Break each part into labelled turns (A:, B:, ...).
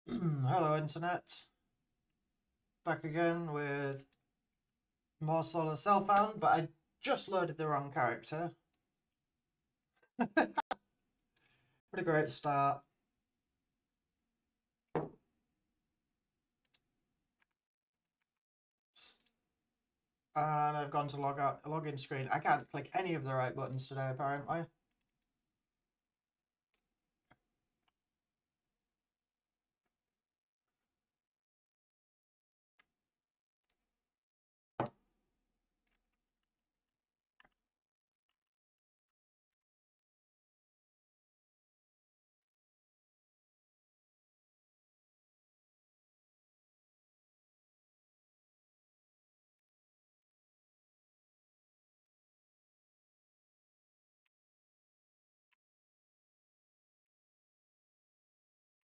A: Hello internet, back again with more solo self-found, but I just loaded the wrong character. What a great start. And I've gone to login screen. I can't click any of the right buttons today apparently.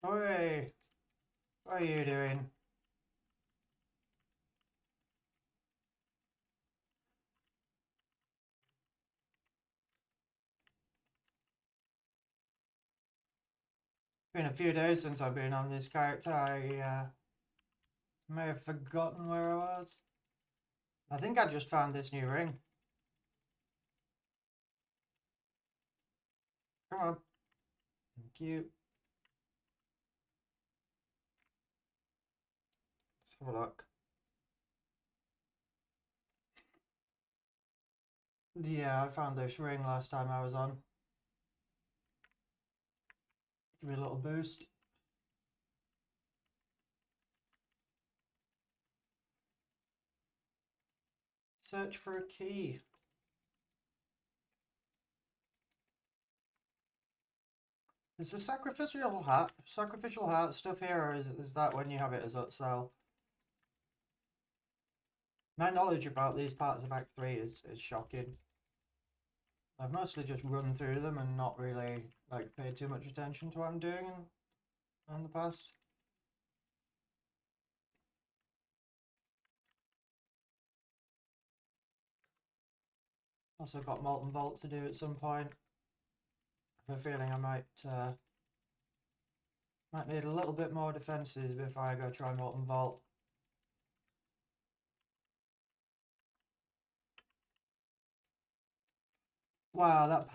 A: Oi, what are you doing? Been a few days since I've been on this character. I may have forgotten where I was. I think I just found this new ring. Come on. Thank you. Let's have a look. Yeah, I found this ring last time I was on. Give me a little boost. Search for a key. Is the sacrificial heart stuff here, or is that when you have it as upsell? My knowledge about these parts of Act 3 is shocking. I've mostly just run through them and not really like paid too much attention to what I'm doing in the past. Also got Molten Vault to do at some point. I have a feeling I might need a little bit more defences before I go try Molten Vault. Wow, that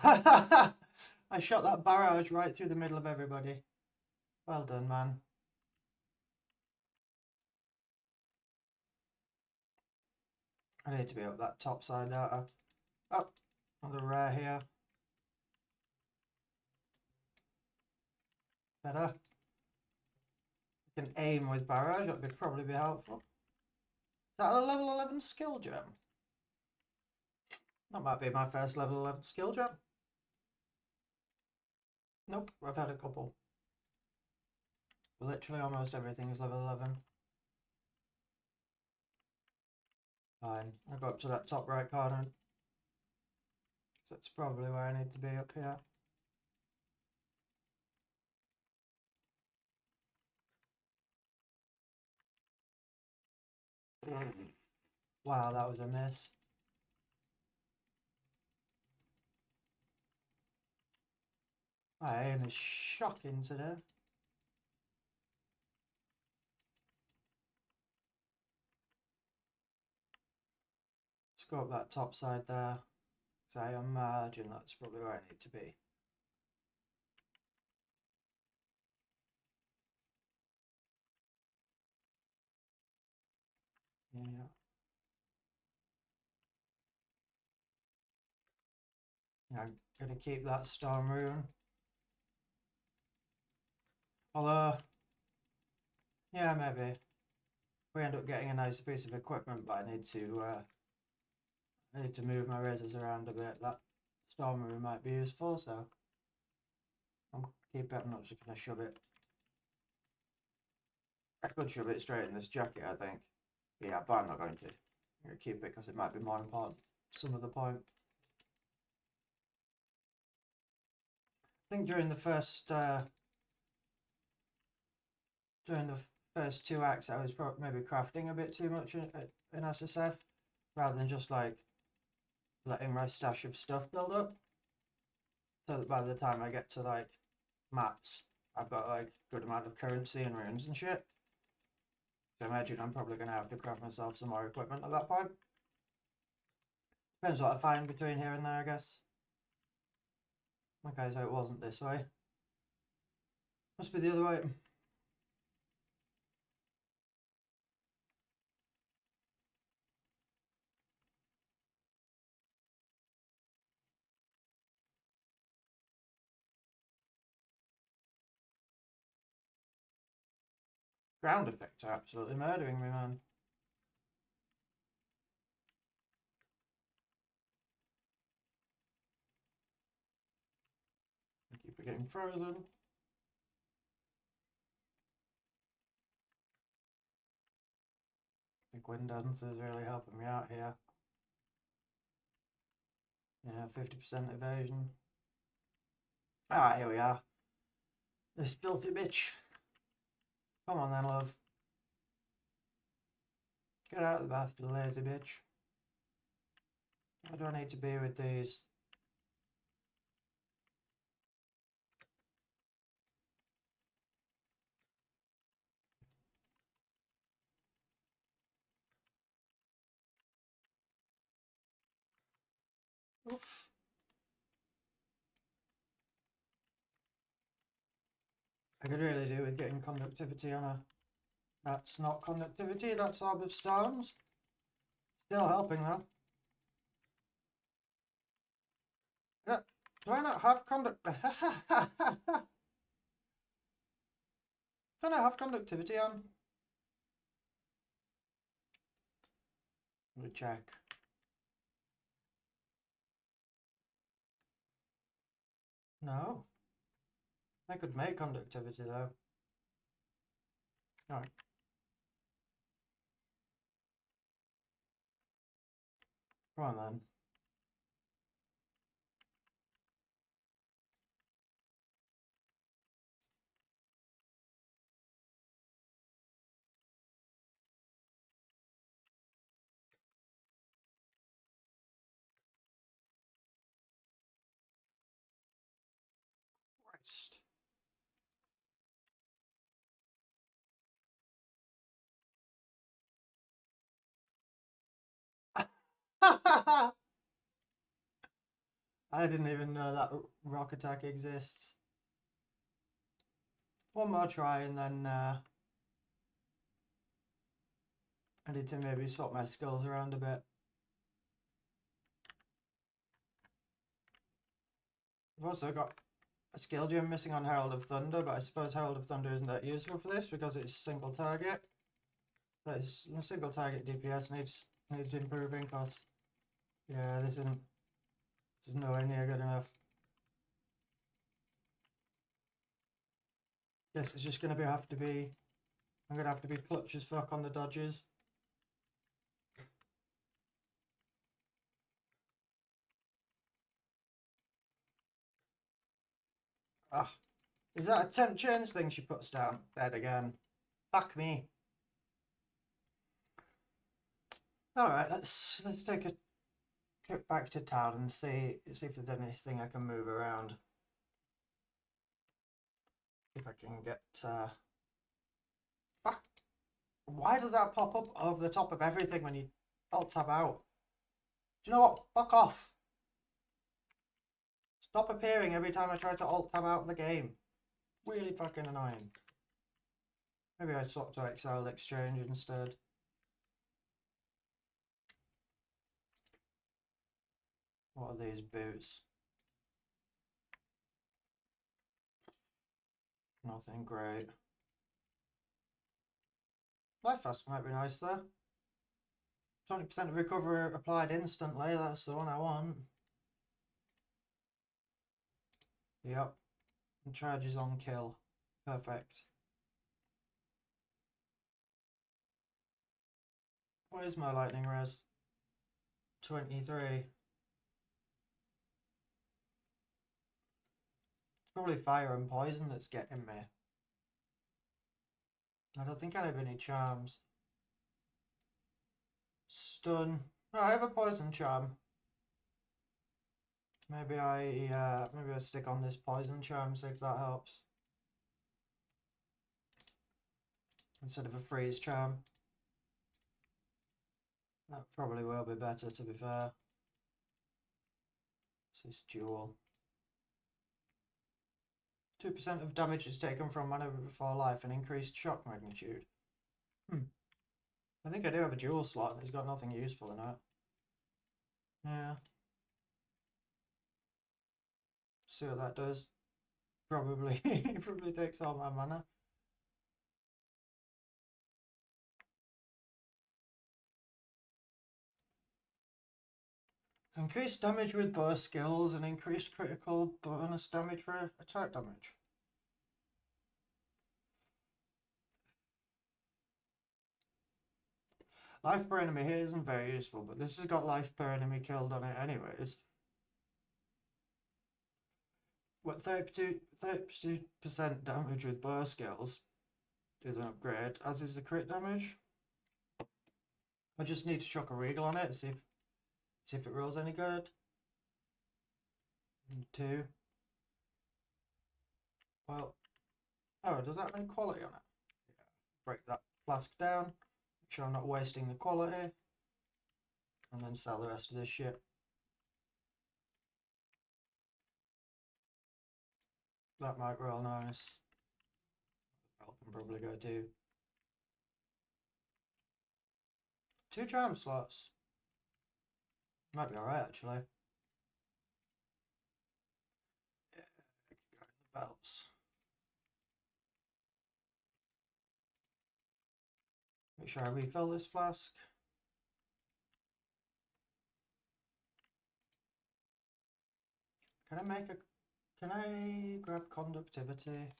A: I shot that barrage right through the middle of everybody. Well done, man. I need to be up that top side, don't I? Oh, another rare here. Better. I can aim with barrage, that would probably be helpful. Is that a level 11 skill gem? That might be my first level 11 skill gem. Nope, I've had a couple. Literally almost everything is level 11. Fine, I'll go up to that top right corner. That's probably where I need to be, up here. Wow, that was a miss. My aim is shocking today. Let's go up that top side there. So I imagine that's probably where I need to be. Yeah. I'm going to keep that storm rune. Although, yeah, maybe. If we end up getting a nice piece of equipment, but I need to move my razors around a bit. That storm rune might be useful, so I'll keep it. I'm not just going to shove it. I could shove it straight in this jacket, I think. Yeah, but I'm not going to. I'm going to keep it because it might be more important some of the point. I think during the first two acts, I was maybe crafting a bit too much in SSF, rather than just like letting my stash of stuff build up, so that by the time I get to like maps, I've got like a good amount of currency and runes and shit. So I imagine I'm probably going to have to craft myself some more equipment at that point. Depends what I find between here and there, I guess. Okay, so it wasn't this way. Must be the other way. Ground effects are absolutely murdering me, man. I keep getting frozen. I think wind dance is really helping me out here. Yeah, 50% evasion. Ah, here we are. This filthy bitch. Come on then, love. Get out of the bath, you lazy bitch. Why do I need to be with these? Oof. I could really do with getting conductivity on a... That's not conductivity, that's Orb of Stones. Still helping though. Do I not have Don't I have conductivity on? Let me check. No. I could make conductivity though. Alright. Come on then. Christ. I didn't even know that rock attack exists. One more try and then I need to maybe swap my skills around a bit. I've also got a skill gem missing on Herald of Thunder, but I suppose Herald of Thunder isn't that useful for this because it's single target. But it's single target DPS needs improving because yeah, this is nowhere near good enough. Guess it's just gonna have to be I'm gonna have to be clutch as fuck on the dodges. Ah, is that a temp chains thing she puts down? Dead again. Fuck me. Alright, let's take a trip back to town and see if there's anything I can move around. If I can get fuck. Why does that pop up over the top of everything when you alt tab out? Do you know what? Fuck off. Stop appearing every time I try to alt tab out of the game. Really fucking annoying. Maybe I swap to Exiled Exchange instead. What are these boots? Nothing great. Life Flask might be nice though. 20% recovery applied instantly, that's the one I want. Yep. And charges on kill. Perfect. What is my lightning res? 23. It's probably fire and poison that's getting me. I don't think I have any charms. Stun. No, I have a poison charm. Maybe I stick on this poison charm, see if that helps. instead of a freeze charm. That probably will be better, to be fair. This is dual. 2% of damage is taken from mana before life and increased shock magnitude. I think I do have a dual slot and it's got nothing useful in it. Yeah. See what that does. Probably probably takes all my mana. Increased damage with bow skills and increased critical bonus damage for attack damage. Life per enemy here isn't very useful, but this has got life per enemy killed on it anyways. What, 32% damage with bow skills is an upgrade, as is the crit damage. I just need to chuck a regal on it, see if it rolls any good. 2. Well, oh, does that have any quality on it? Yeah. Break that flask down, make sure I'm not wasting the quality, and then sell the rest of this shit. That might roll nice. I can probably go do 2 charm slots. Might be alright actually. Yeah, I could go in the belts. Make sure I refill this flask. Can I grab conductivity?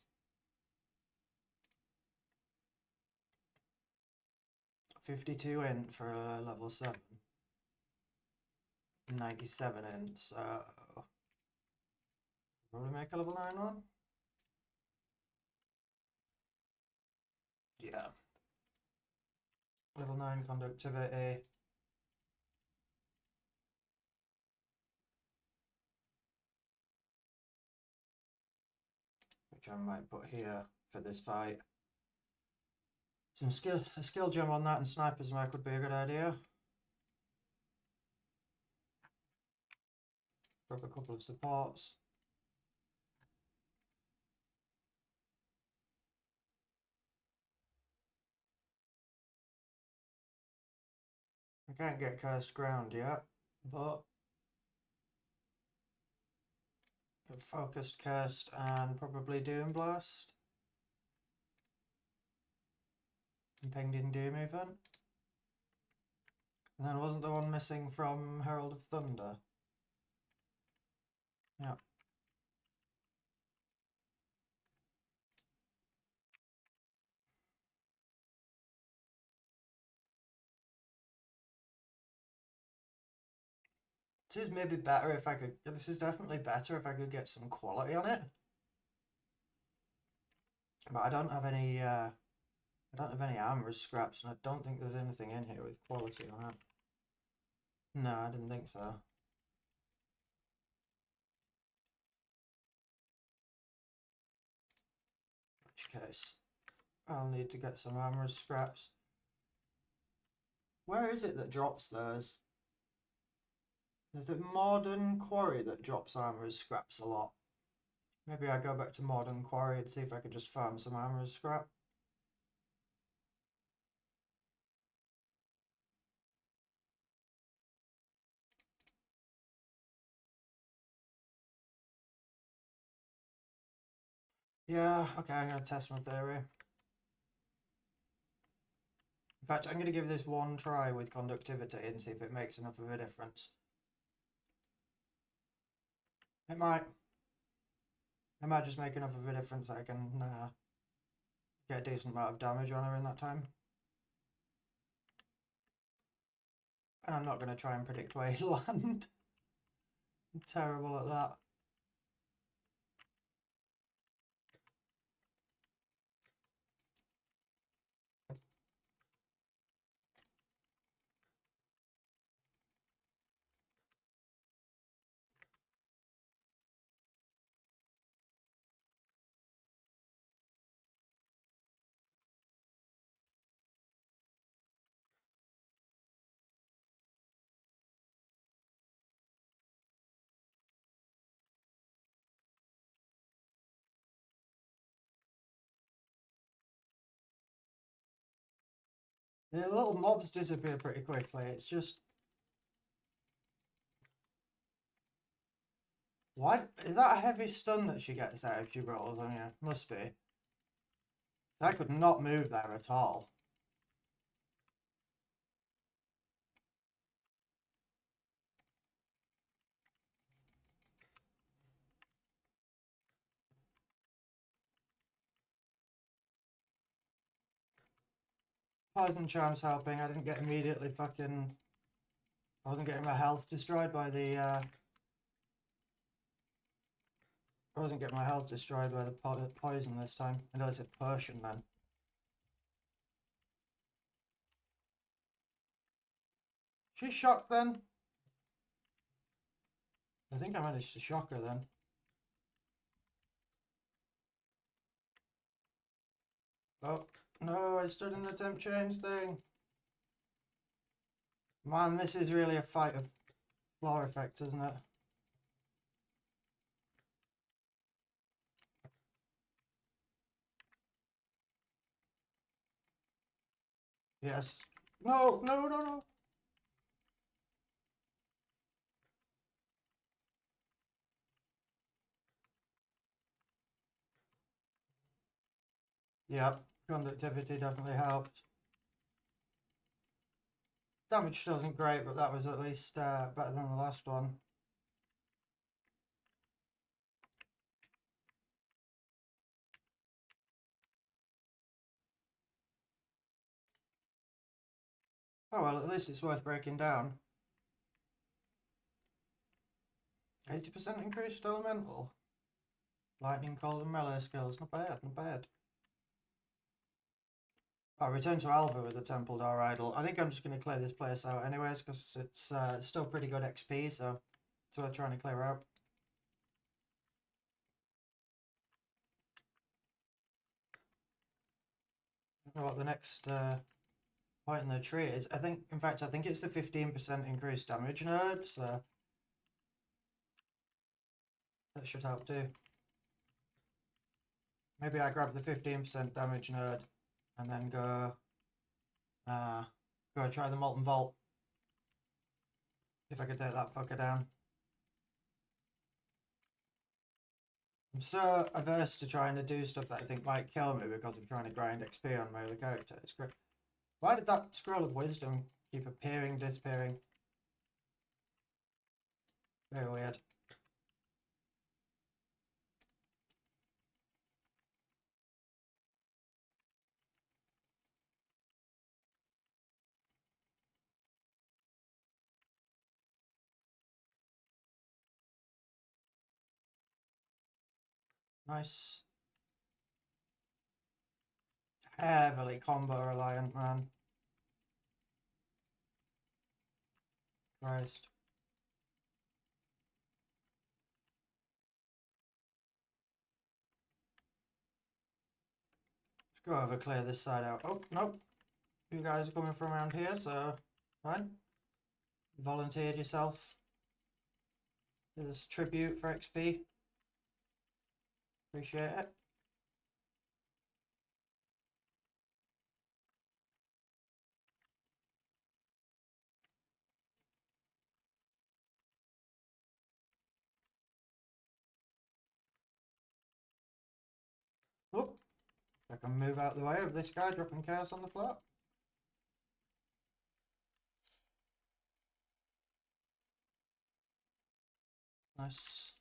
A: $52 in for a level 7. 97 in, so probably make a level 9 one. Yeah. Level 9 conductivity. Which I might put here for this fight. A skill gem on that and sniper's mark would be a good idea. Grab a couple of supports. I can't get cursed ground yet, but get focused, cursed, and probably doom blast. Impending doom even. And then wasn't the one missing from Herald of Thunder? Yeah. This is maybe better if I could. This is definitely better if I could get some quality on it. But I don't have any. I don't have any armor scraps, and I don't think there's anything in here with quality on it. No, I didn't think so. In which case, I'll need to get some armor scraps. Where is it that drops those? Is it Modern Quarry that drops armor scraps a lot? Maybe I go back to Modern Quarry and see if I could just farm some armor scrap. Yeah, okay, I'm going to test my theory. In fact, I'm going to give this one try with conductivity and see if it makes enough of a difference. It might. It might just make enough of a difference that I can get a decent amount of damage on her in that time. And I'm not going to try and predict where he'll land. I'm terrible at that. The little mobs disappear pretty quickly. It's just... Why is that a heavy stun that she gets out if she rolls on you? Must be. I could not move there at all. Poison charm's helping. I didn't get immediately fucking... I wasn't getting my health destroyed by the... I wasn't getting my health destroyed by the poison this time. I know it's a potion then. She's shocked then? I think I managed to shock her then. Oh, no, I stood in the temp change thing. Man, this is really a fight of floor effects, isn't it? Yes. No, no, no, no. Yep, conductivity definitely helped. Damage still isn't great, but that was at least better than the last one. Oh well, at least it's worth breaking down. 80% increased elemental. Lightning, cold and melee skills. Not bad, not bad. I'll return to Alva with the Temple Door Idol. I think I'm just going to clear this place out anyways, because it's still pretty good XP, so it's worth trying to clear out. I don't know what the next point in the tree is. I think, in fact, I think it's the 15% increased damage node, so that should help too. Maybe I grab the 15% damage node and then go try the Molten Vault. If I could take that fucker down. I'm so averse to trying to do stuff that I think might kill me because I'm trying to grind XP on my other character. It's great. Why did that Scroll of Wisdom keep appearing, disappearing? Very weird. Nice. Heavily combo reliant, man. Christ. Let's go over, clear this side out. Oh, nope. You guys are coming from around here, so fine. Volunteered yourself. Do this tribute for XP. Appreciate it. Oh, I can move out the way of this guy dropping chaos on the floor. Nice.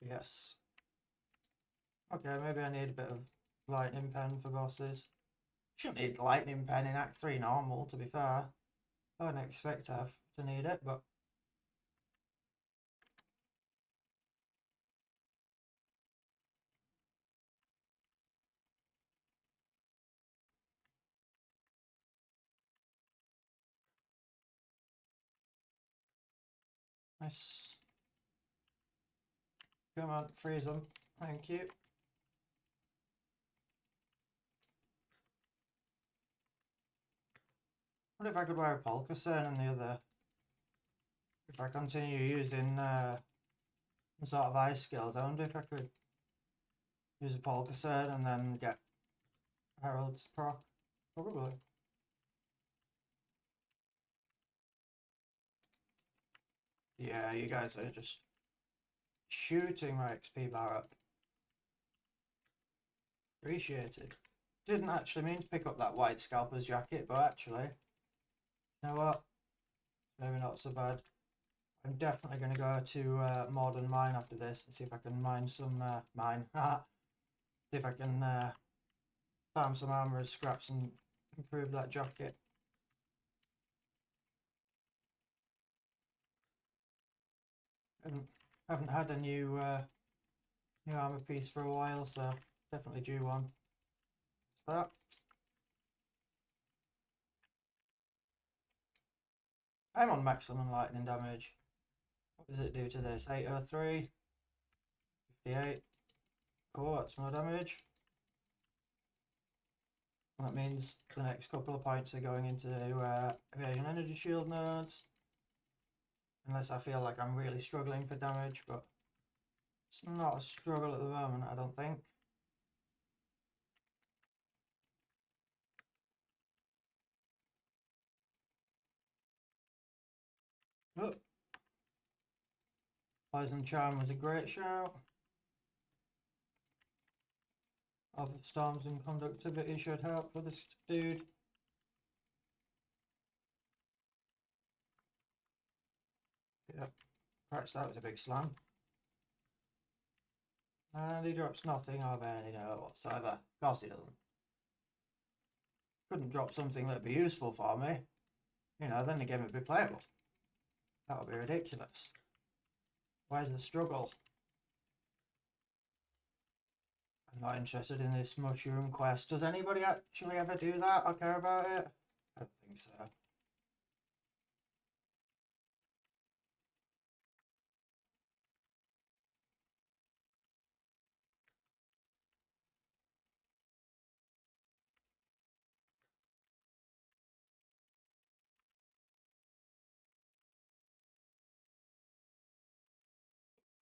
A: Yes. Okay, maybe I need a bit of lightning pen for bosses. Shouldn't need lightning pen in Act 3 normal, to be fair. I wouldn't expect to need it, but... Nice. Come on, freeze them. Thank you. I wonder if I could wear a polka cern on the other... If I continue using sort of ice skills. I wonder if I could use a polka set and then get Harold's proc. Probably. Yeah, you guys are just shooting my XP bar up. Appreciated. Didn't actually mean to pick up that white scalper's jacket, but actually, you know what? Maybe not so bad. I'm definitely going to go to Modern Mine after this and see if I can mine some see if I can farm some armor as scraps and improve that jacket. Haven't had a new armor piece for a while, so definitely due one. What's that? I'm on maximum lightning damage. What does it do to this? 803, 58. Cool, that's more damage. That means the next couple of points are going into evasion energy shield nodes. Unless I feel like I'm really struggling for damage, but it's not a struggle at the moment, I don't think. Oh. Poison Charm was a great shout. Of storms and conductivity should help for this dude. Yep. Perhaps that was a big slam. And he drops nothing of any note whatsoever. Of course he doesn't. Couldn't drop something that'd be useful for me. You know, then the game would be playable. That would be ridiculous. Where's the struggle? I'm not interested in this mushroom quest. Does anybody actually ever do that or care about it? I don't think so.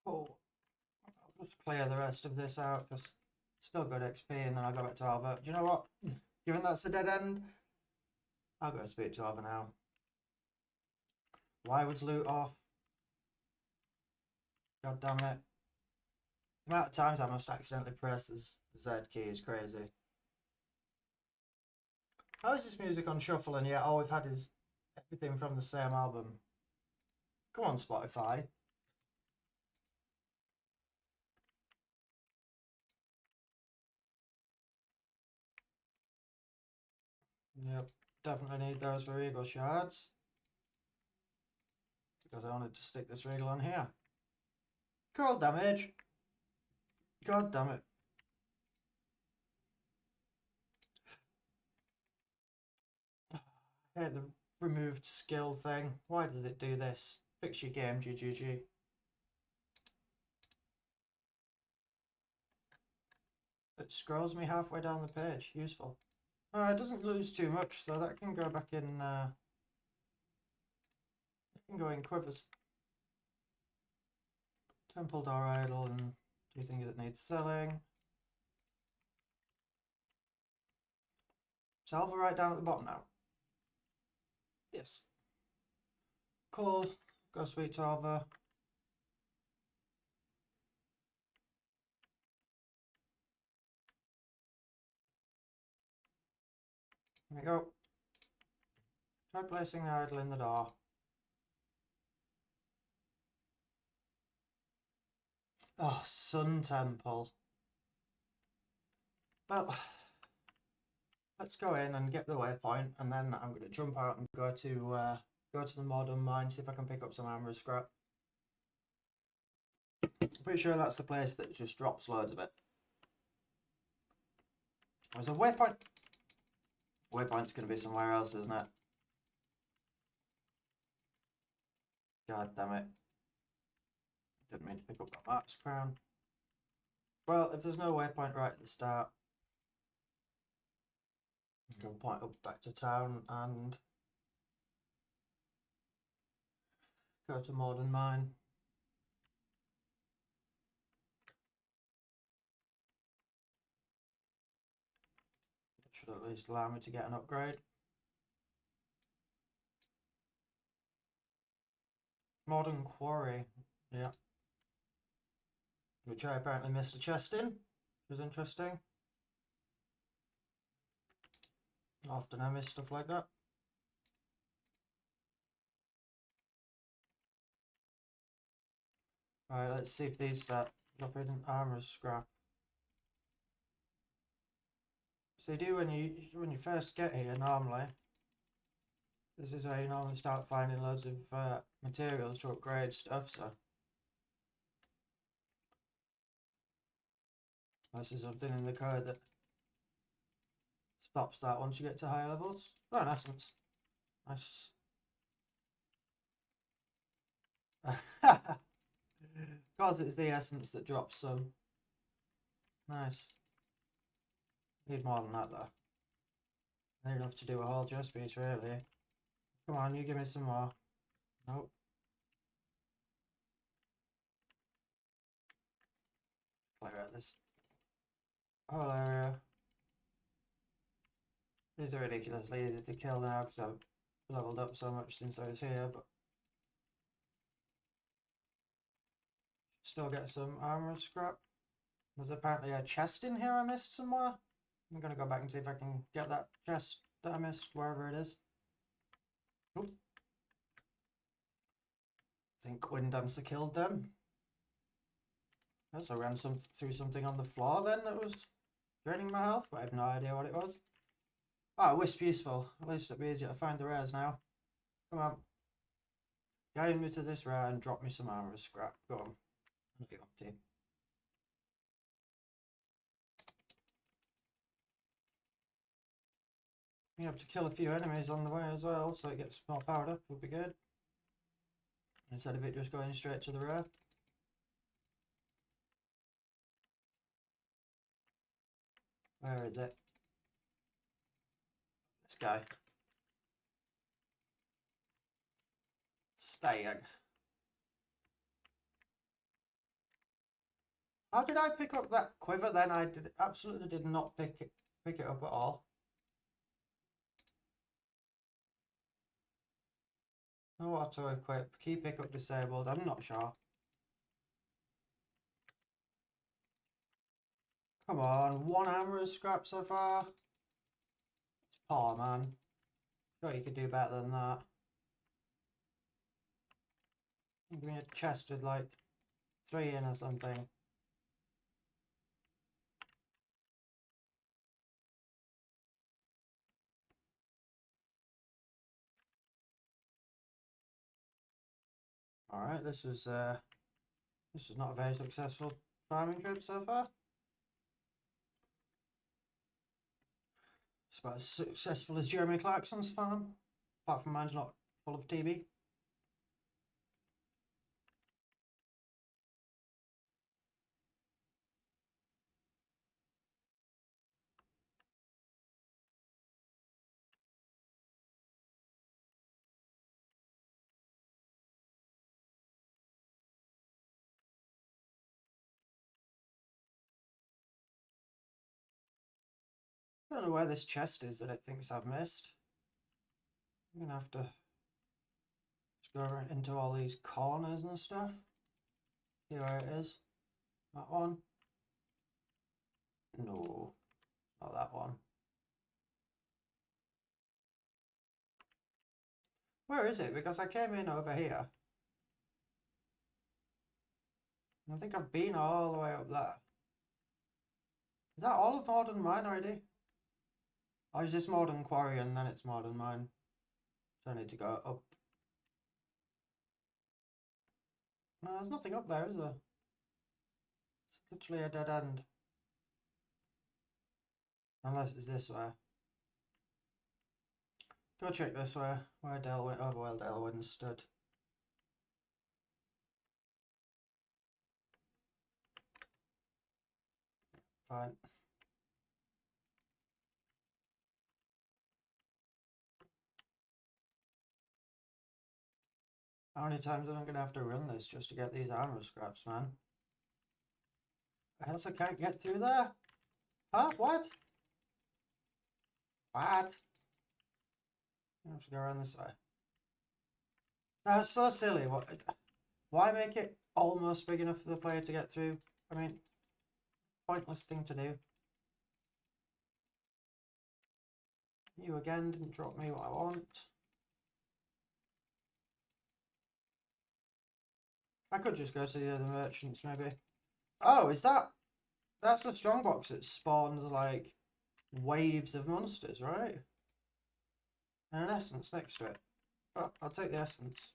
A: Oh, I'll just clear the rest of this out because it's still good XP and then I'll go back to Alva. Do you know what? Given that's a dead end, I'll go speak to Alva now. Why was loot off? God damn it. The amount of times I must accidentally press the Z key is crazy. How is this music on shuffle and yet all we've had is everything from the same album? Come on, Spotify. Yep, definitely need those for Eagle Shards. Because I wanted to stick this Regal on here. Cold damage. God damn it. I hate the removed skill thing. Why does it do this? Fix your game, GGG. It scrolls me halfway down the page. Useful. It doesn't lose too much, so that can go back in. It can go in quivers. Temple Door Idol and do you think it needs selling? Salva right down at the bottom now. Yes. Cool. Go speak to Alva. There we go. Try placing the idol in the door. Oh, Sun Temple. Well, let's go in and get the waypoint, and then I'm going to jump out and go to the Modern Mine, see if I can pick up some armor scrap. I'm pretty sure that's the place that just drops loads of it. There's a waypoint. Waypoint's going to be somewhere else, isn't it? God damn it. Didn't mean to pick up that Mark's crown. Well, if there's no waypoint right at the start, go point up back to town and go to Modern Mine. Should at least allow me to get an upgrade. Modern quarry, yeah. Which I apparently missed a chest in, which was interesting. Often I miss stuff like that. Right, let's see if these start dropping armor scrap. So you do when you first get here normally. This is how you normally start finding loads of materials to upgrade stuff, so this is something in the code that stops that once you get to higher levels. Oh, in essence. Nice. Because it's the essence that drops some. Nice. Need more than that though. Need enough to do a whole chest piece really. Come on, you give me some more. Nope. Clear out this whole area. These are ridiculously easy to kill now because I've leveled up so much since I was here, but still get some armor scrap. There's apparently a chest in here I missed somewhere. I'm gonna go back and see if I can get that chest that I missed wherever it is. Oop. I think Wind Dancer killed them. I also ran through something on the floor then that was draining my health, but I have no idea what it was. Ah, Wisp useful. At least it'll be easier to find the rares now. Come on. Guide me to this rare and drop me some armor scrap. Go on. There you go, team. You have to kill a few enemies on the way as well, so it gets more powered up, would be good. Instead of it just going straight to the rare. Where is it? This guy. Stag. How did I pick up that quiver then? I absolutely did not pick it up at all. No auto equip. Key pickup disabled. I'm not sure. Come on, one armor scrap so far. It's poor, man. Sure you could do better than that. Give me a chest with like 3 in or something. Alright, this is not a very successful farming trip so far. It's about as successful as Jeremy Clarkson's farm, apart from mine's not full of TB. I don't know where this chest is that it thinks I've missed. I'm gonna have to just go around into all these corners and stuff. See where it is. That one. No, not that one. Where is it? Because I came in over here. I think I've been all the way up there. Is that all of Modern Mine already? Or is this Modern Quarry and then it's Modern Mine? So I need to go up. No, there's nothing up there, is there? It's literally a dead end. Unless it's this way. Go check this way, where Delwyn, oh well, Delwyn stood. Fine. How many times am I going to have to run this just to get these armor scraps, man? I also can't get through there. Huh? What? What? I have to go around this way. That's so silly. What? Why make it almost big enough for the player to get through? I mean, pointless thing to do. You again didn't drop me what I want. I could just go to the other merchants, maybe. Oh, is that... That's the strongbox that spawns, like, waves of monsters, right? And an essence next to it. Oh, I'll take the essence.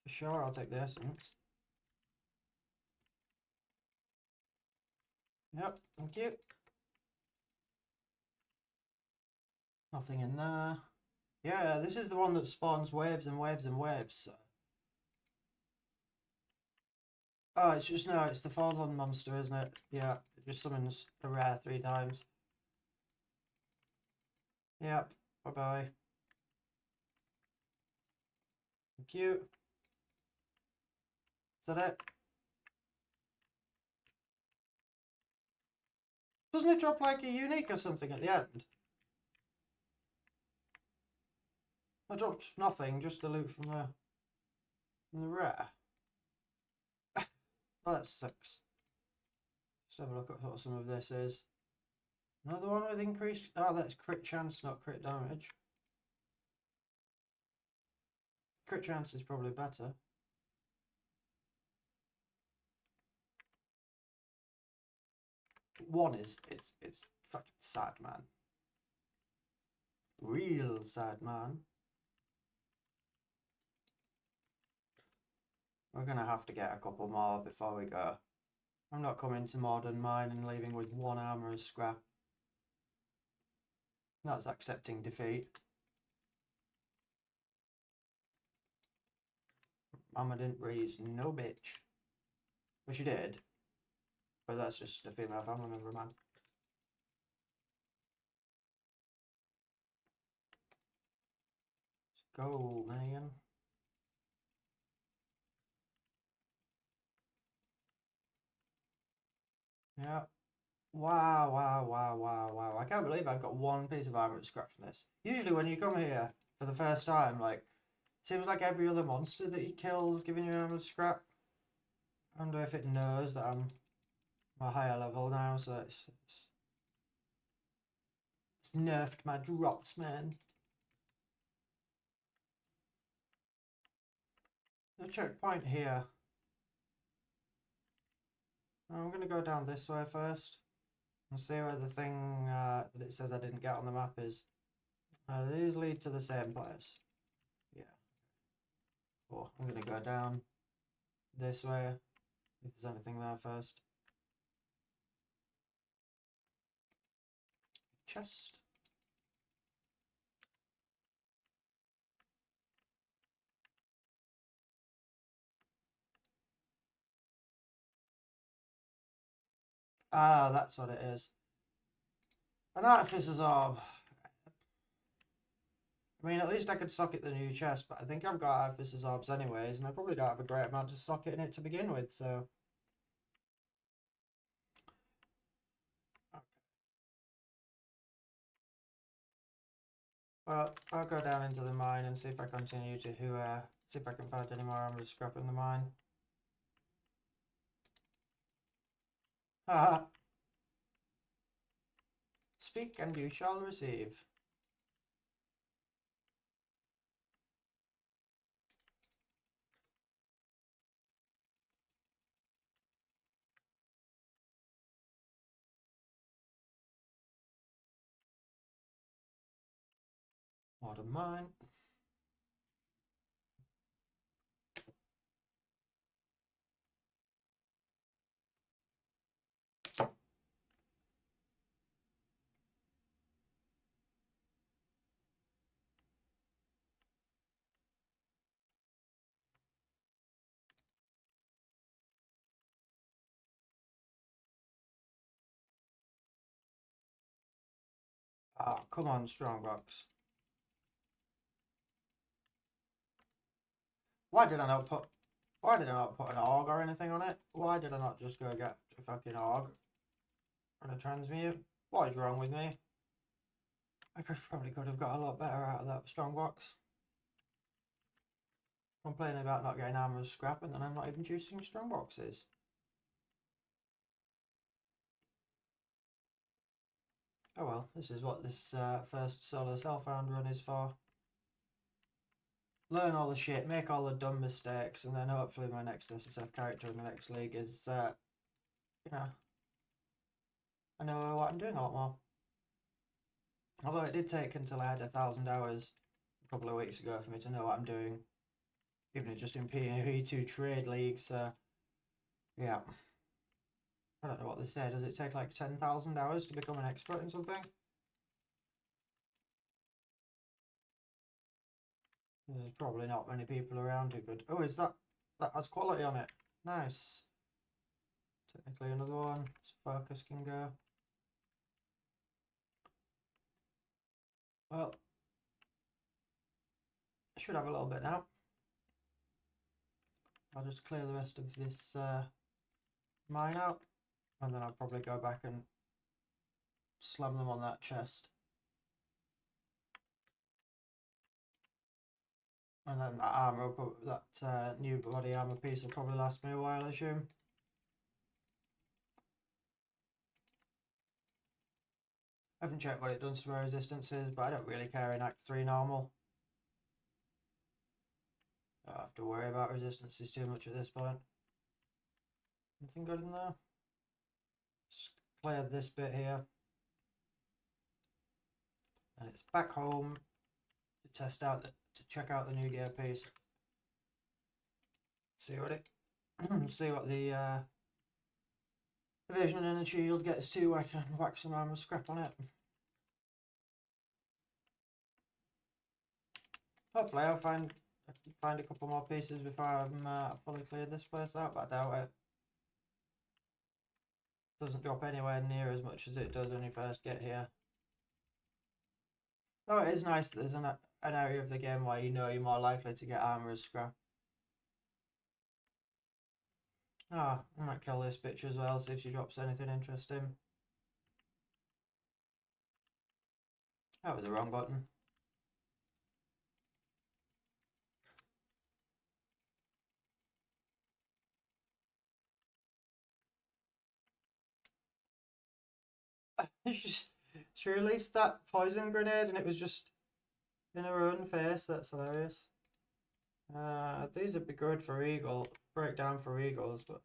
A: For sure, I'll take the essence. Yep, thank you. Nothing in there. Yeah, this is the one that spawns waves and waves and waves. So. Oh, it's just, no, it's the fallen monster, isn't it? Yeah, it just summons a rare 3 times. Yep, bye-bye. Thank you. Is that it? Doesn't it drop like a unique or something at the end? I dropped nothing, just the loot from the rare. Oh, that sucks. Just have a look at what some of this is. Another one with increased... Oh, that's crit chance, not crit damage. Crit chance is probably better. One is... It's fucking sad, man. Real sad, man. We're going to have to get a couple more before we go. I'm not coming to Modern Mine and leaving with 1 armor as scrap. That's accepting defeat. Mama didn't raise no bitch. Well, she did. But that's just a female family member, man. Let's go, man. Yeah. Wow, wow, wow, wow, wow. I can't believe I've got 1 piece of armor to scrap from this. Usually when you come here for the first time, like, seems like every other monster that you kill is giving you armor to scrap. I wonder if it knows that I'm a higher level now, so it's nerfed my drops, man. The checkpoint here. I'm going to go down this way first and see where the thing that it says I didn't get on the map is. These lead to the same place. Yeah. Oh, I'm going to go down this way if there's anything there first. Chest. Ah, that's what it is. An artificer's orb. I mean, at least I could socket the new chest, but I think I've got artificer's orbs anyways, and I probably don't have a great amount to socket in it to begin with, so... Okay. Well, I'll go down into the mine and see if I continue to see if I can find any more armor to scrap in the mine. Haha. Speak and you shall receive. What a mine. Oh, come on, Strongbox. Why did I not put an AUG or anything on it? Why did I not just go get a fucking AUG and a transmute? What is wrong with me? I probably could have got a lot better out of that strongbox. Complaining about not getting armor scrap and then I'm not even choosing strongboxes. Oh well, this is what this first solo self-found run is for. Learn all the shit, make all the dumb mistakes, and then hopefully my next SSF character in the next league is, you know, I know what I'm doing a lot more. Although it did take until I had 1,000 hours a couple of weeks ago for me to know what I'm doing. Even just in POE2 trade leagues, yeah. I don't know what they say, does it take like 10,000 hours to become an expert in something? There's probably not many people around who could... Oh, is that has quality on it? Nice. Technically another one, as focus can go. Well, I should have a little bit now. I'll just clear the rest of this mine out, and then I'll probably go back and slam them on that chest. And then that armor, that new body armor piece will probably last me a while, I assume. I haven't checked what it does to my resistances, but I don't really care in Act 3 normal. I don't have to worry about resistances too much at this point. Anything good in there? Just clear this bit here. And it's back home to test out to check out the new gear piece. See what it see what the evasion and a shield gets to. I can whack some armor scrap on it. Hopefully I'll find a couple more pieces before I'm fully cleared this place out, but I doubt it. It doesn't drop anywhere near as much as it does when you first get here. Though it is nice that there's an area of the game where you know you're more likely to get armor as scrap. Ah, I might kill this bitch as well, see if she drops anything interesting. That was the wrong button. She released that poison grenade and it was just in her own face. That's hilarious. These would be good for breakdown for eagles, but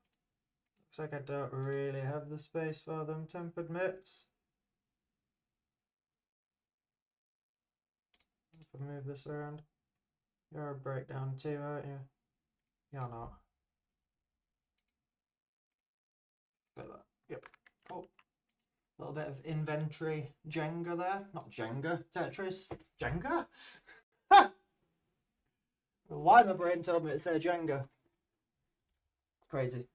A: looks like I don't really have the space for them. Tempered mitts. If I move this around, you're a breakdown too, aren't you? You're not. Like that. Yep. Cool. A little bit of inventory Jenga there. Not Jenga. Tetris. Jenga? Why my brain told me to say Jenga? Crazy.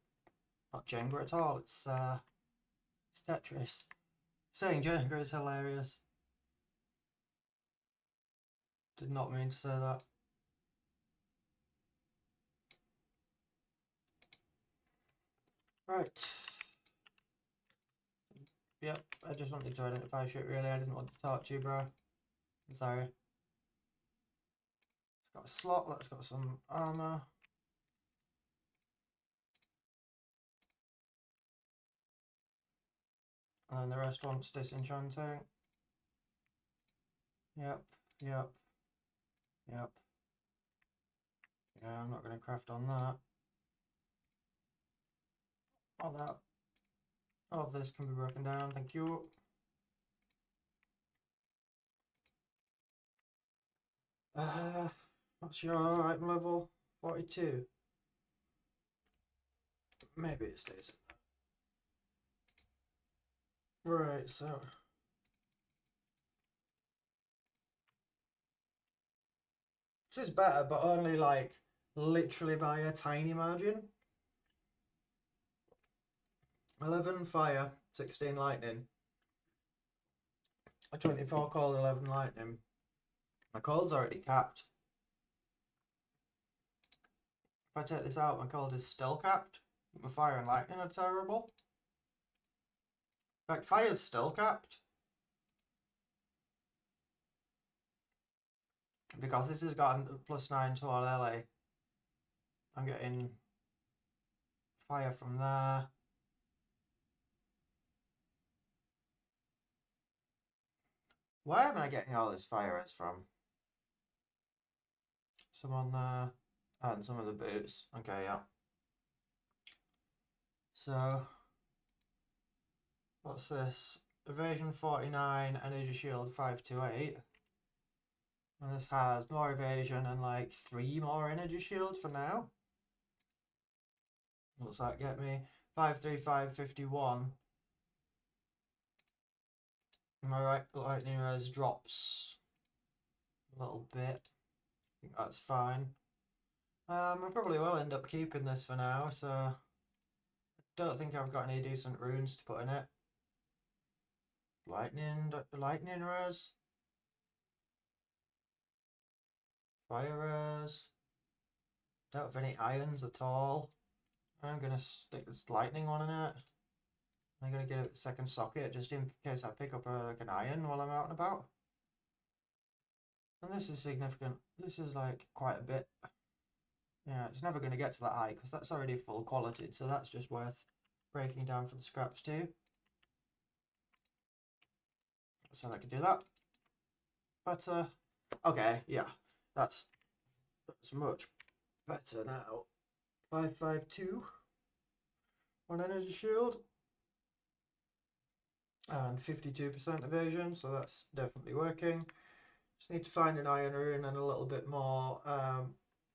A: Not Jenga at all. It's Tetris. Saying Jenga is hilarious. Did not mean to say that. Right. Yep, I just wanted to identify shit really. I didn't want to talk to you, bro. I'm sorry. It's got a slot, that's got some armor. And then the rest wants disenchanting. Yep, yep, yep. Yeah, I'm not going to craft on that. All that. All of this can be broken down, thank you. What's your item level? 42. Maybe it stays in there. Right, so this is better, but only like literally by a tiny margin. 11 fire, 16 lightning. A 24 cold, 11 lightning. My cold's already capped. If I take this out, my cold is still capped. My fire and lightning are terrible. In fact, fire's still capped. because this has got a +9 to all LA. I'm getting fire from there. Where am I getting all this fire as from? Some on there and some of the boots. Okay, yeah. So, what's this? Evasion 49, energy shield 528. And this has more evasion and like 3 more energy shields for now. What's that get me? 53551. My right lightning res drops a little bit. I think that's fine. I probably will end up keeping this for now, so I don't think I've got any decent runes to put in it. Lightning res. Fire res. Don't have any irons at all. I'm gonna stick this lightning one in it. I'm gonna get a second socket just in case I pick up like an iron while I'm out and about. And this is significant. This is like quite a bit. Yeah, it's never going to get to that high because that's already full quality, so that's just worth breaking down for the scraps too. So I can do that. But okay, yeah, that's much better now. 552 on energy shield and 52% evasion, so that's definitely working. Just need to find an iron rune and a little bit more.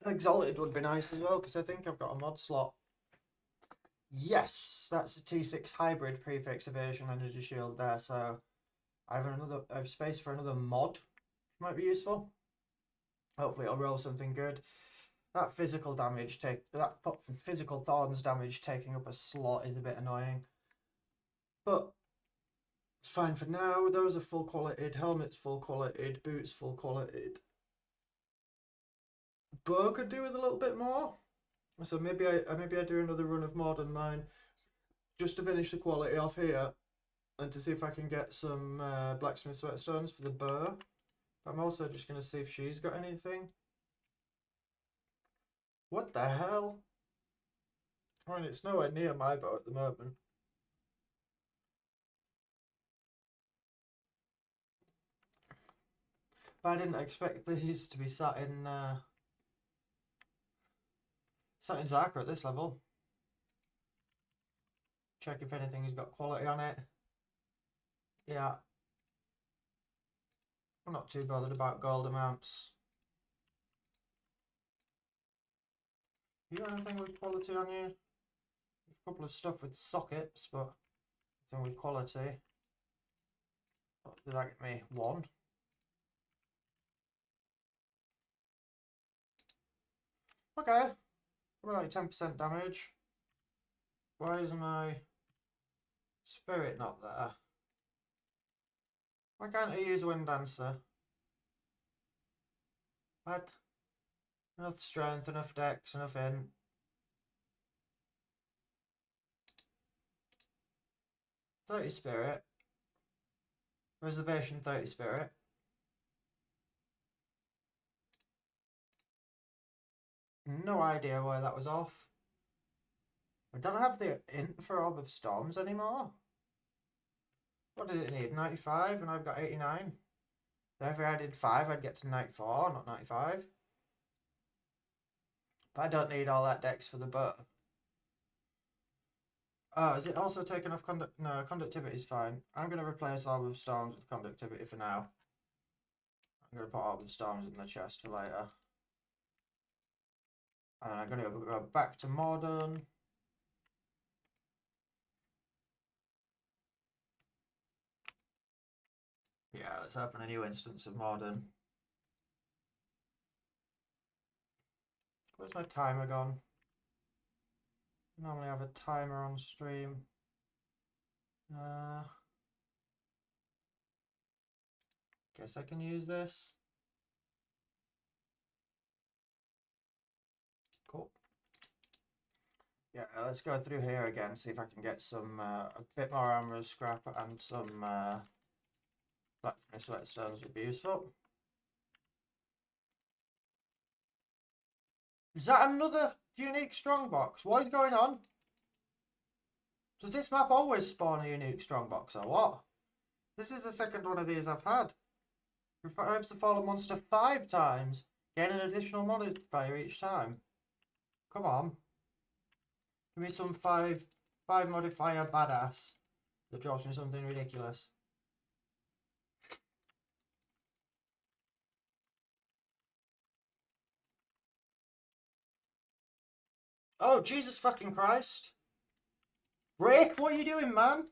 A: Exalted would be nice as well because I think I've got a mod slot. Yes, that's a T6 hybrid prefix evasion energy shield there, so I have space for another mod. Might be useful. Hopefully it'll roll something good. That physical thorns damage taking up a slot is a bit annoying. But it's fine for now. Those are full quality, helmets full quality, boots full quality. Bow could do with a little bit more. So maybe I do another run of mod on mine just to finish the quality off here and to see if I can get some blacksmith sweatstones for the bow. I'm also just going to see if she's got anything. What the hell? I mean, it's nowhere near my bow at the moment. But I didn't expect these to be sat in Zaka at this level. Check if anything has got quality on it. Yeah. I'm not too bothered about gold amounts. You got anything with quality on you? A couple of stuff with sockets, but nothing with quality. What did that get me? 1. Okay. Probably like 10% damage. Why is my spirit not there? Why can't I use Wind Dancer? What? Enough strength, enough dex, enough int. $30 spirit. Reservation 30 spirit. No idea why that was off. I don't have the int for Orb of Storms anymore. What did it need? 95 and I've got 89. If I added 5, I'd get to 94, not 95. But I don't need all that dex for the bow. Oh, is it also taken off No, conductivity is fine. I'm going to replace Orb of Storms with conductivity for now. I'm going to put Orb of Storms in the chest for later. And then I'm going to go back to Modern. Yeah, let's open a new instance of Modern. Where's my timer gone? I normally have a timer on stream. Guess I can use this. Cool. Yeah, let's go through here again, see if I can get some a bit more armor scrap and some blacksmith sweatstones would be useful. Is that another unique strongbox? What is going on? Does this map always spawn a unique strongbox or what? This is the second one of these I've had. Revives the fallen monster 5 times. Gain an additional modifier each time. Come on. Give me some 5 modifier badass that drops me something ridiculous. Oh, Jesus fucking Christ. Rick, what are you doing, man?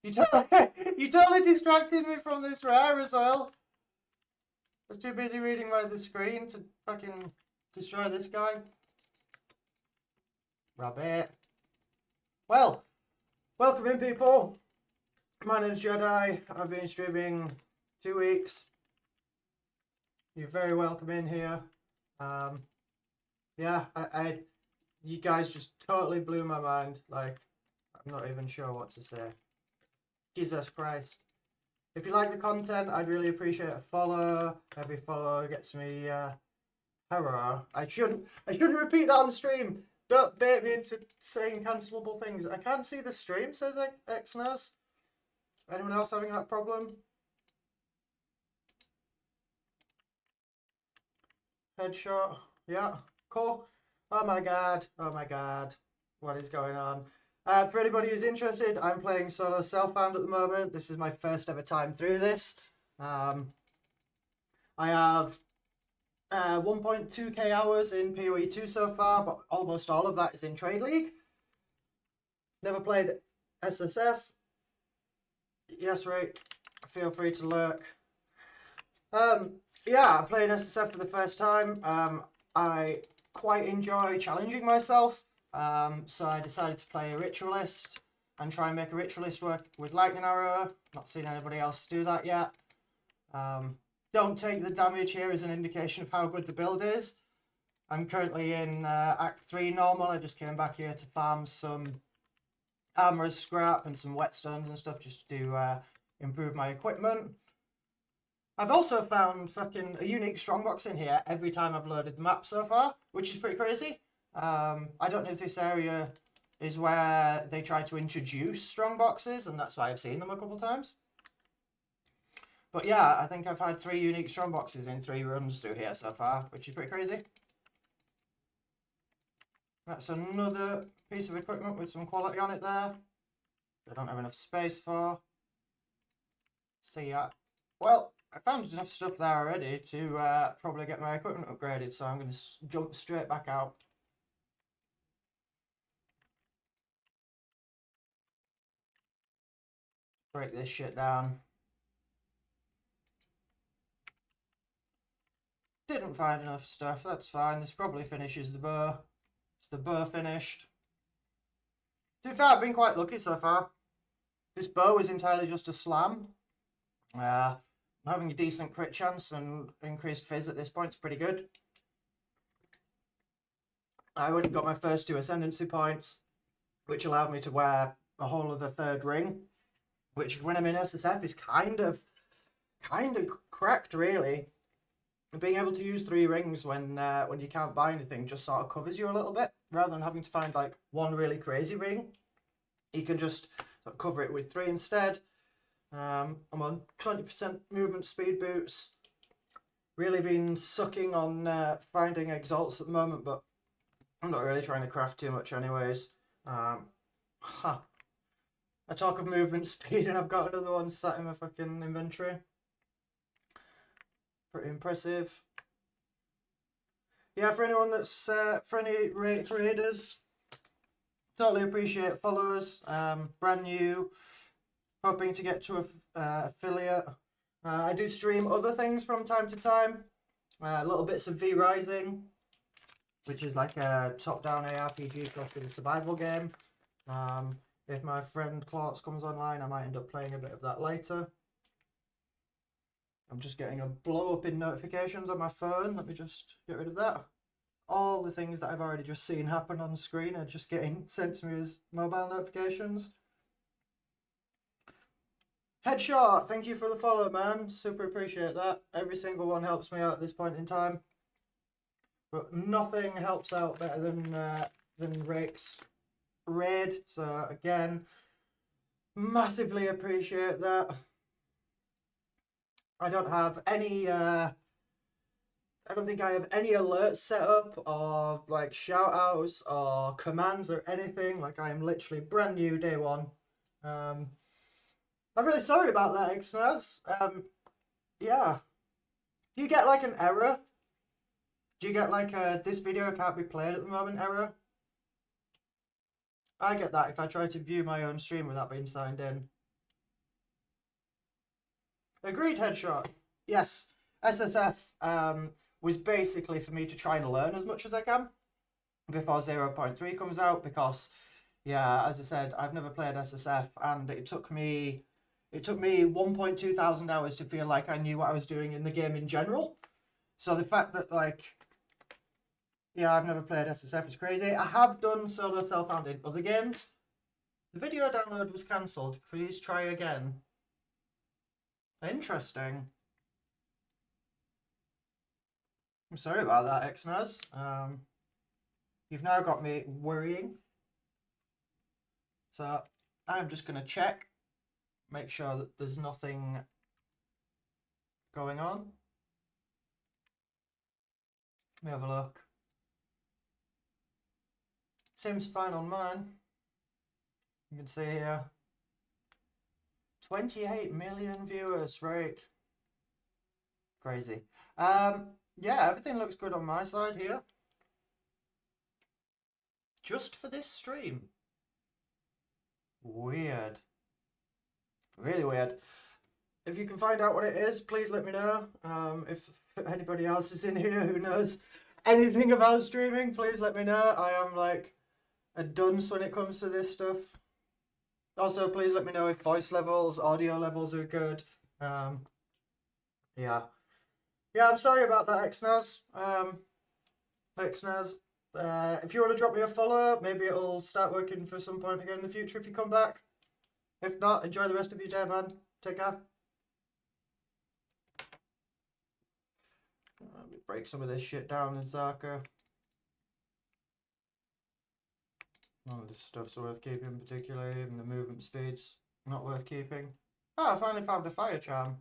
A: You totally distracted me from this rare as well. I was too busy reading by the screen to fucking destroy this guy. Rabbit. Well, welcome in, people. My name's Jedi. I've been streaming 2 weeks. You're very welcome in here. Yeah, you guys just totally blew my mind. Like, I'm not even sure what to say. Jesus Christ. If you like the content, I'd really appreciate a follow. Every follow gets me horror. I shouldn't repeat that on stream. Don't bait me into saying cancelable things. I can't see the stream, says XNAS. Anyone else having that problem? Headshot. Yeah. Cool. Oh my god. Oh my god. What is going on? For anybody who's interested, I'm playing solo self-bound at the moment. This is my first ever time through this. I have 1.2k hours in POE2 so far, but almost all of that is in Trade League. Never played SSF. Yes, right. Feel free to lurk. Yeah, I played SSF for the first time. I quite enjoy challenging myself. So I decided to play a ritualist and try and make a ritualist work with lightning arrow. Not seen anybody else do that yet. Don't take the damage here as an indication of how good the build is. I'm currently in Act 3 normal. I just came back here to farm some armor scrap and some whetstones and stuff just to improve my equipment. I've also found fucking a unique strongbox in here every time I've loaded the map so far, which is pretty crazy. I don't know if this area is where they try to introduce strongboxes, and that's why I've seen them a couple times. But yeah, I think I've had 3 unique strongboxes in 3 runs through here so far, which is pretty crazy. That's another piece of equipment with some quality on it there. I don't have enough space for. See ya. Well, I found enough stuff there already to probably get my equipment upgraded, so I'm going to jump straight back out. Break this shit down. Didn't find enough stuff, that's fine. This probably finishes the bow. It's the bow finished. To be fair, I've been quite lucky so far. This bow is entirely just a slam. Having a decent crit chance and increased fizz at this point is pretty good. I went and got my first 2 ascendancy points, which allowed me to wear a whole of the 3rd ring, which when I'm in SSF is kind of cracked, really. Being able to use 3 rings when you can't buy anything just sort of covers you a little bit, rather than having to find like one really crazy ring. You can just sort of cover it with 3 instead. I'm on 20% movement speed boots. Really been sucking on finding exalts at the moment, but I'm not really trying to craft too much anyways. I talk of movement speed and I've got another one sat in my fucking inventory. Pretty impressive. Yeah, for anyone that's, for any raiders, totally appreciate followers. Brand new, hoping to get to a affiliate. I do stream other things from time to time. Little bits of V Rising, which is like a top-down ARPG plus with a survival game. If my friend Clarks comes online, I might end up playing a bit of that later. I'm just getting a blow up in notifications on my phone. Let me just get rid of that. All the things that I've already just seen happen on screen are just getting sent to me as mobile notifications. Headshot, thank you for the follow, man. Super appreciate that. Every single one helps me out at this point in time. but nothing helps out better than Rick's raid. So again, massively appreciate that. I don't have any I don't think I have any alerts set up or like shout outs or commands or anything. Like I am literally brand new day one. I'm really sorry about that, Xnaz. Yeah. Do you get like an error? Do you get like a this video can't be played at the moment error? I get that if I try to view my own stream without being signed in. Agreed, Headshot. Yes. SSF was basically for me to try and learn as much as I can before 0.3 comes out, because yeah, as I said, I've never played SSF and it took me 1.2 thousand hours to feel like I knew what I was doing in the game in general. So the fact that like, yeah, I've never played SSF is crazy. I have done solo self-found in other games. The video download was cancelled. Please try again. Interesting. I'm sorry about that, Xnaz. You've now got me worrying. So I'm just going to check, make sure that there's nothing going on. Let me have a look. Seems fine on mine. You can see here 28 million viewers, right? Crazy. Yeah, everything looks good on my side here. Just for this stream. Weird. Really weird. If you can find out what it is, please let me know. If anybody else is in here who knows anything about streaming, please let me know. I am like a dunce when it comes to this stuff. Also, please let me know if voice levels, audio levels are good. Yeah. Yeah, I'm sorry about that, Xnaz. Xnaz, if you want to drop me a follow, maybe it'll start working for some point again in the future if you come back. If not, enjoy the rest of your day, man. Take care. Let me break some of this shit down in Zaka. None of this stuff's worth keeping, particularly even the movement speeds. Not worth keeping. Oh, I finally found a fire charm.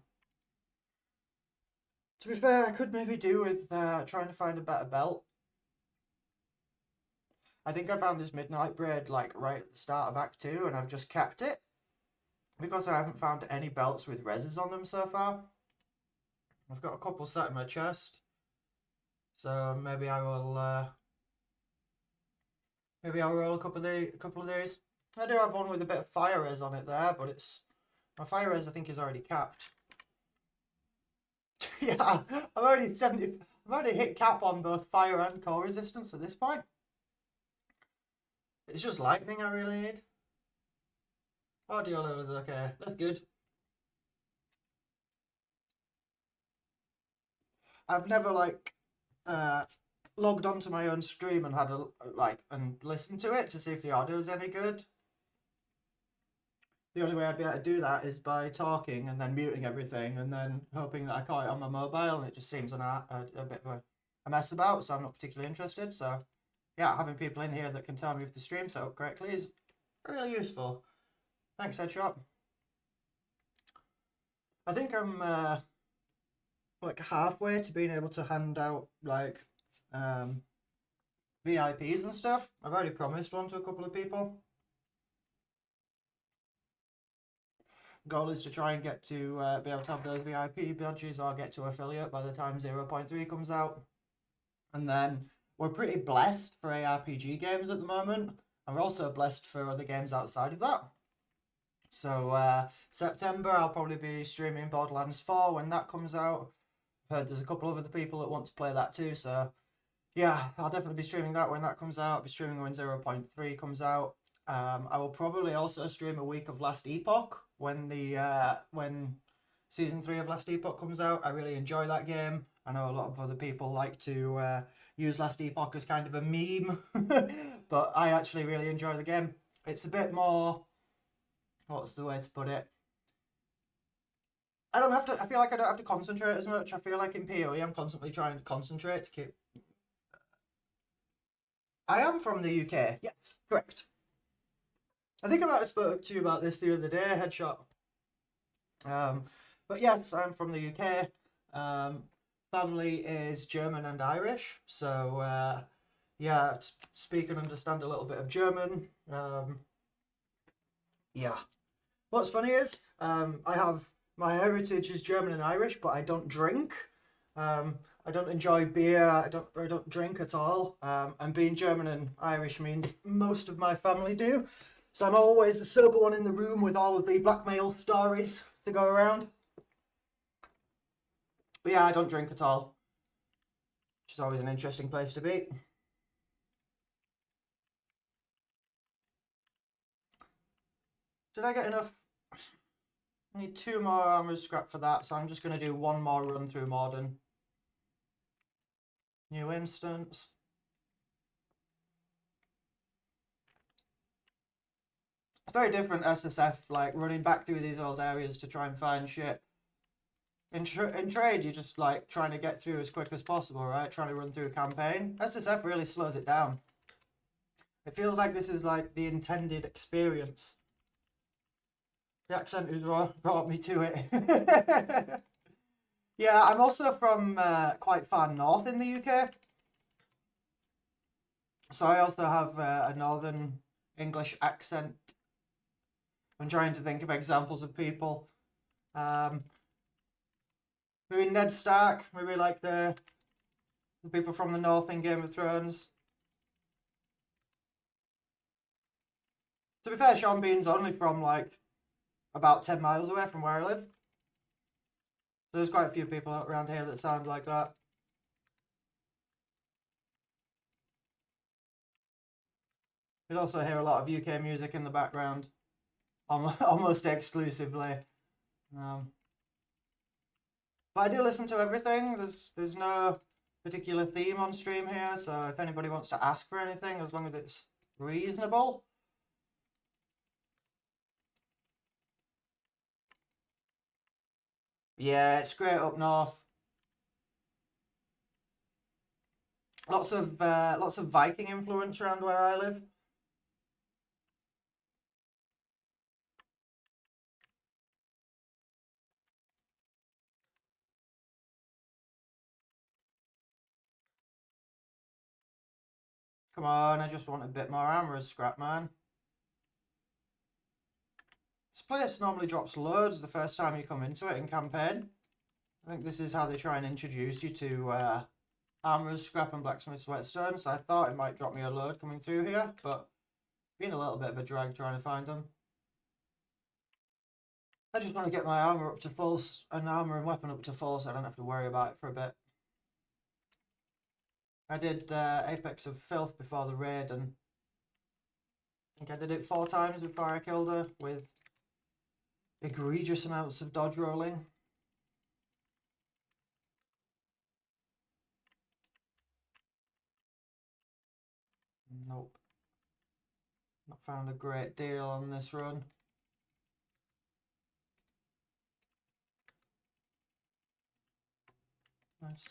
A: To be fair, I could maybe do with trying to find a better belt. I think I found this midnight braid like right at the start of Act 2 and I've just kept it because I haven't found any belts with reses on them so far. I've got a couple set in my chest, so maybe I will I'll roll a couple of these. I do have one with a bit of fire res on it there, but my fire res I think is already capped. Yeah, I've already hit cap on both fire and core resistance at this point. It's just lightning I really need. Audio level is okay. That's good. I've never like logged onto my own stream and had and listened to it to see if the audio is any good. The only way I'd be able to do that is by talking and then muting everything and then hoping that I caught it on my mobile, and it just seems a bit of a mess about, so I'm not particularly interested. So yeah, having people in here that can tell me if the stream's set up correctly is really useful. Thanks, Headshot. I think I'm like halfway to being able to hand out like VIPs and stuff. I've already promised one to a couple of people. Goal is to try and get to be able to have those VIP badges or get to affiliate by the time 0.3 comes out. And then we're pretty blessed for ARPG games at the moment. And we're also blessed for other games outside of that. So September I'll probably be streaming Borderlands 4 when that comes out. I've heard there's a couple of other people that want to play that too, so yeah, I'll definitely be streaming that when that comes out. I'll be streaming when 0.3 comes out. I will probably also stream a week of Last Epoch when when Season 3 of Last Epoch comes out. I really enjoy that game. I know a lot of other people like to use Last Epoch as kind of a meme, but I actually really enjoy the game. It's a bit more, what's the way to put it? I feel like I don't have to concentrate as much. I feel like in POE I'm constantly trying to concentrate to keep I am from the UK. Yes, correct. I think I might have spoke to you about this the other day, Headshot. But yes, I'm from the UK. Family is German and Irish, so yeah, speak and understand a little bit of German. Yeah. What's funny is I have my heritage is German and Irish, but I don't drink. I don't enjoy beer. I don't drink at all. And being German and Irish means most of my family do. So I'm always the sober one in the room with all of the blackmail stories to go around. But yeah, I don't drink at all, which is always an interesting place to be. Did I get enough? I need 2 more armor scrap for that, so I'm just going to do 1 more run through Morden. New instance. It's very different SSF, like running back through these old areas to try and find shit. In trade, you're just like trying to get through as quick as possible, right? Trying to run through a campaign. SSF really slows it down. It feels like this is like the intended experience. The accent is what brought me to it. Yeah, I'm also from quite far north in the UK. So I also have a northern English accent. I'm trying to think of examples of people. Maybe Ned Stark, maybe like the people from the north in Game of Thrones. To be fair, Sean Bean's only from like about 10 miles away from where I live. So there's quite a few people around here that sound like that. You'd also hear a lot of UK music in the background, almost exclusively. But I do listen to everything. There's no particular theme on stream here, so if anybody wants to ask for anything, as long as it's reasonable. Yeah, it's great up north. Lots of Viking influence around where I live. Come on, I just want a bit more armor as scrap, man. This place normally drops loads the first time you come into it in campaign. I think this is how they try and introduce you to armor, scrap and blacksmith's whetstone, so I thought it might drop me a load coming through here, but it's been a little bit of a drag trying to find them. I just want to get my armor up to full, and armor and weapon up to full, so I don't have to worry about it for a bit. I did Apex of Filth before the raid, and I think I did it 4 times before I killed her with egregious amounts of dodge rolling. Nope. Not found a great deal on this run. Nice.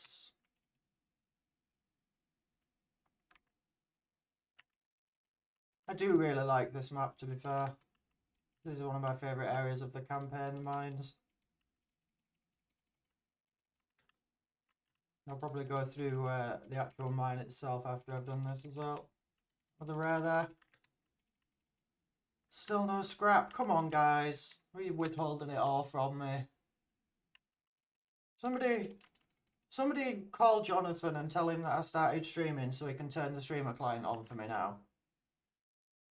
A: I do really like this map, to be fair. This is one of my favourite areas of the campaign, the mines. I'll probably go through the actual mine itself after I've done this as well. Another rare there. Still no scrap. Come on, guys. Are you withholding it all from me? Somebody call Jonathan and tell him that I started streaming so he can turn the streamer client on for me now.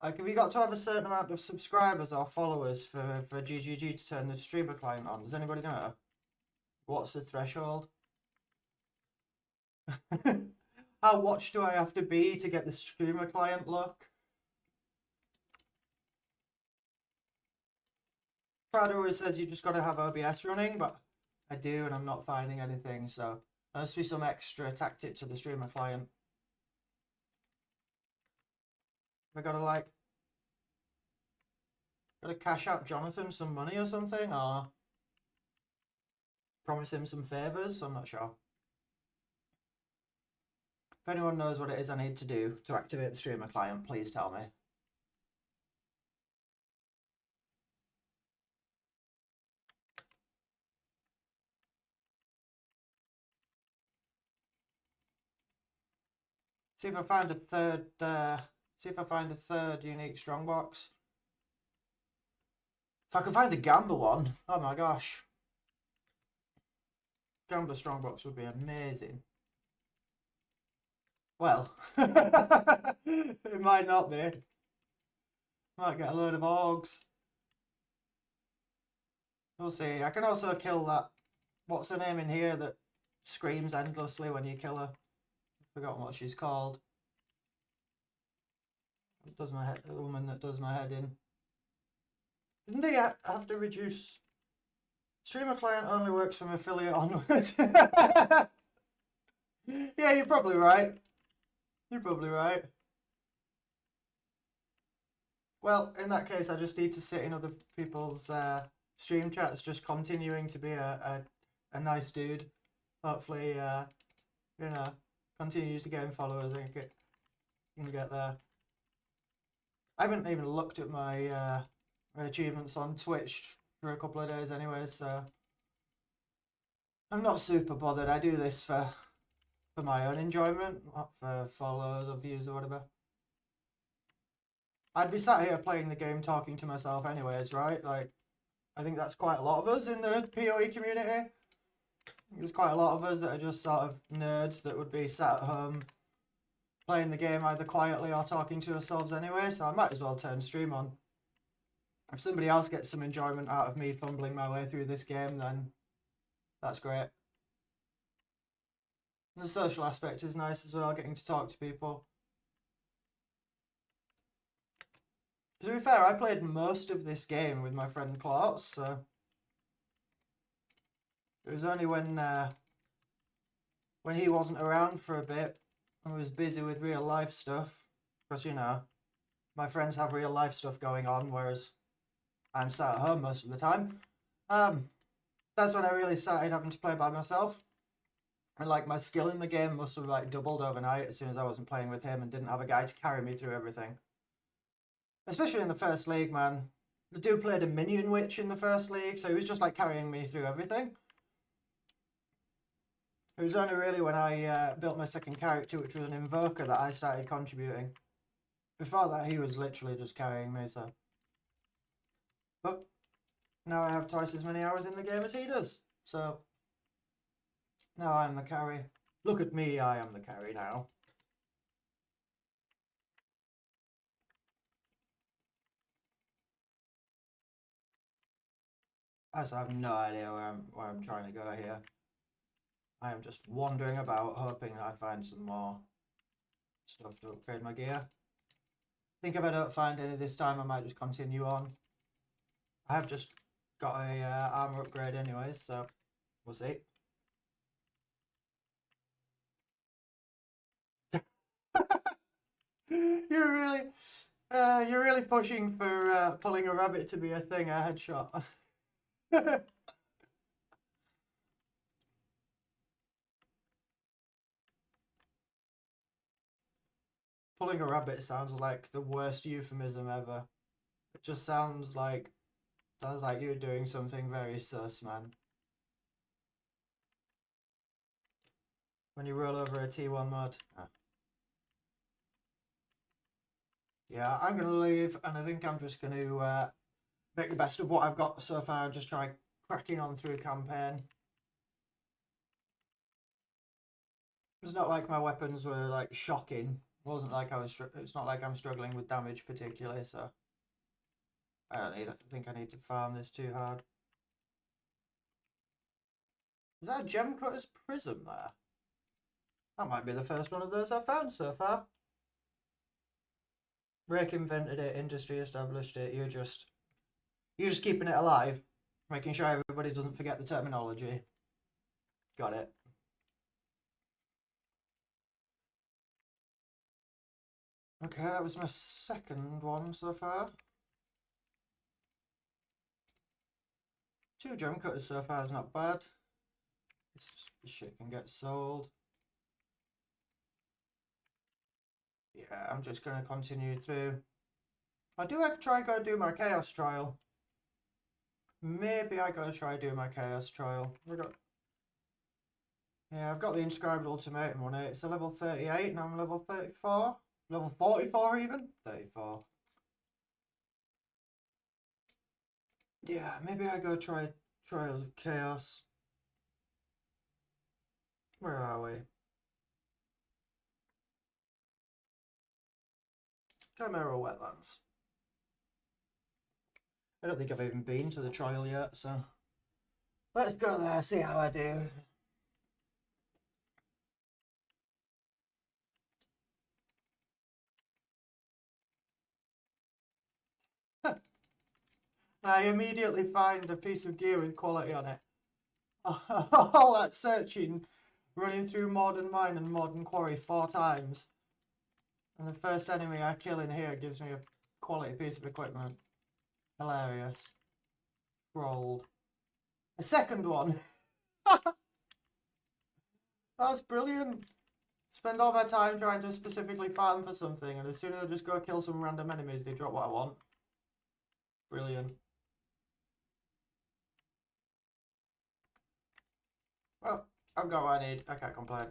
A: Like, have you got to have a certain amount of subscribers or followers for GGG to turn the streamer client on? Does anybody know? What's the threshold? How watched do I have to be to get the streamer client look? Prado always says you just got to have OBS running, but I do and I'm not finding anything, so there must be some extra tactic to the streamer client. I gotta cash out Jonathan some money or something, or promise him some favours? I'm not sure. If anyone knows what it is I need to do to activate the streamer client, please tell me. See if I find a third unique strongbox. If I can find the Gamba one, oh my gosh. Gamba strongbox would be amazing. Well, it might not be. Might get a load of orgs. We'll see. I can also kill that. What's her name in here that screams endlessly when you kill her? I've forgotten what she's called. It does my head. The woman that does my head in. Didn't they have to reduce? Streamer client only works from affiliate onwards. Yeah, you're probably right. You're probably right. Well, in that case, I just need to sit in other people's stream chats, just continuing to be a nice dude. Hopefully, you know, continues to gain followers and get there. I haven't even looked at my achievements on Twitch for a couple of days anyway, so I'm not super bothered. I do this for my own enjoyment, not for follows or views or whatever. I'd be sat here playing the game talking to myself anyways, right? Like, I think that's quite a lot of us in the POE community. There's quite a lot of us that are just sort of nerds that would be sat at home playing the game either quietly or talking to ourselves anyway, so I might as well turn stream on. If somebody else gets some enjoyment out of me fumbling my way through this game, then that's great. And the social aspect is nice as well, getting to talk to people. To be fair, I played most of this game with my friend Klaus, so it was only when he wasn't around for a bit and was busy with real life stuff, because, you know, my friends have real life stuff going on, whereas I'm sat at home most of the time. That's when I really started having to play by myself. And like my skill in the game must have like doubled overnight as soon as I wasn't playing with him and didn't have a guy to carry me through everything. Especially in the first league, man. The dude played a minion witch in the first league, so he was just like carrying me through everything. It was only really when I built my second character, which was an invoker, that I started contributing. Before that, he was literally just carrying me, so. But now I have twice as many hours in the game as he does, so now I'm the carry. Look at me, I am the carry now. I also have no idea where I'm trying to go here. I am just wandering about, hoping that I find some more stuff to upgrade my gear. I think if I don't find any this time, I might just continue on. I have just got a armor upgrade anyway, so we'll see. You're really pushing for pulling a rabbit to be a thing, a headshot. Pulling a rabbit sounds like the worst euphemism ever. It just sounds like you're doing something very sus, man. When you roll over a T1 mod. Ah. Yeah, I'm going to leave, and I think I'm just going to make the best of what I've got so far and just try cracking on through campaign. It's not like my weapons were like shocking. It wasn't like it's not like I'm struggling with damage particularly, so I think I need to farm this too hard. Is that a gem cutter's prism there? That might be the first one of those I've found so far. Rake invented it, industry established it, you're just keeping it alive, making sure everybody doesn't forget the terminology. Got it. Okay, that was my second one so far. 2 gem cutters so far is not bad. This shit can get sold. Yeah, I'm just going to continue through. I do have to try go do my chaos trial. Maybe I gotta try do my chaos trial. Yeah, I've got the inscribed ultimatum on it. It's a level 38 and I'm level 34. Level 44 even? 34. Yeah, maybe I go try Trials of Chaos. Where are we? Chimera Wetlands. I don't think I've even been to the trial yet, so let's go there, see how I do. I immediately find a piece of gear with quality on it. All that searching, running through Modern Mine and Modern Quarry 4 times. And the first enemy I kill in here gives me a quality piece of equipment. Hilarious. Rolled. A second one! That's brilliant! Spend all my time trying to specifically farm for something, and as soon as I just go kill some random enemies, they drop what I want. Brilliant. Well, I've got what I need. I can't complain.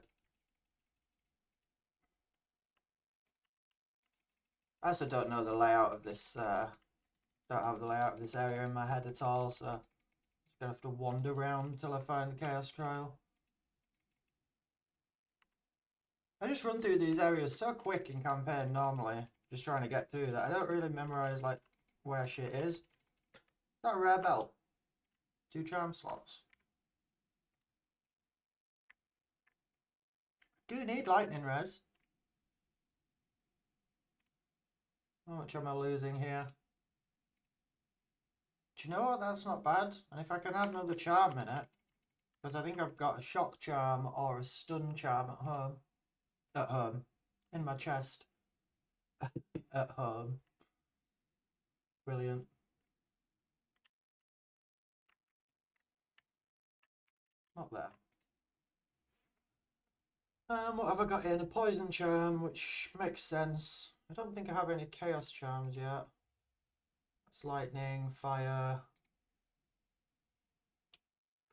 A: I also don't know the layout of this, don't have the layout of this area in my head at all, so I'm just gonna have to wander around until I find the Chaos Trial. I just run through these areas so quick in campaign normally, just trying to get through that. I don't really memorise like where shit is. Is that a rare belt? 2 charm slots. Do need lightning res. How much am I losing here? Do you know what? That's not bad. And if I can add another charm in it, because I think I've got a shock charm or a stun charm at home. At home. In my chest. At home. Brilliant. Not there. What have I got here? A poison charm, which makes sense. I don't think I have any chaos charms yet. It's lightning, fire,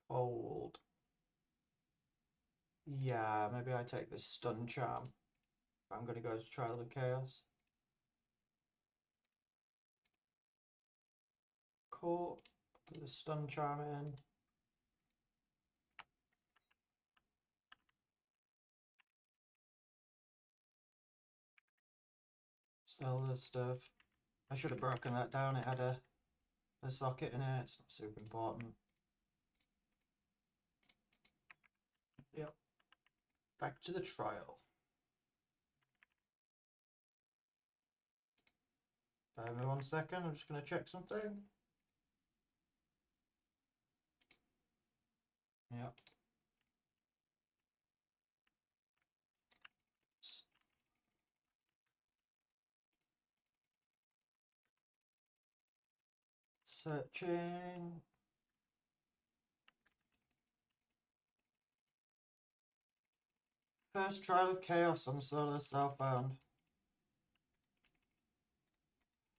A: cold. Yeah, maybe I take this stun charm. I'm going to go to Trial of Chaos. Cool. Put the stun charm in. Sell this stuff. I should have broken that down. It had a socket in it. It's not super important. Yep. Back to the trial. Bear with me 1 second. I'm just going to check something. Yep. Searching. First Trial of Chaos on Solo Southbound.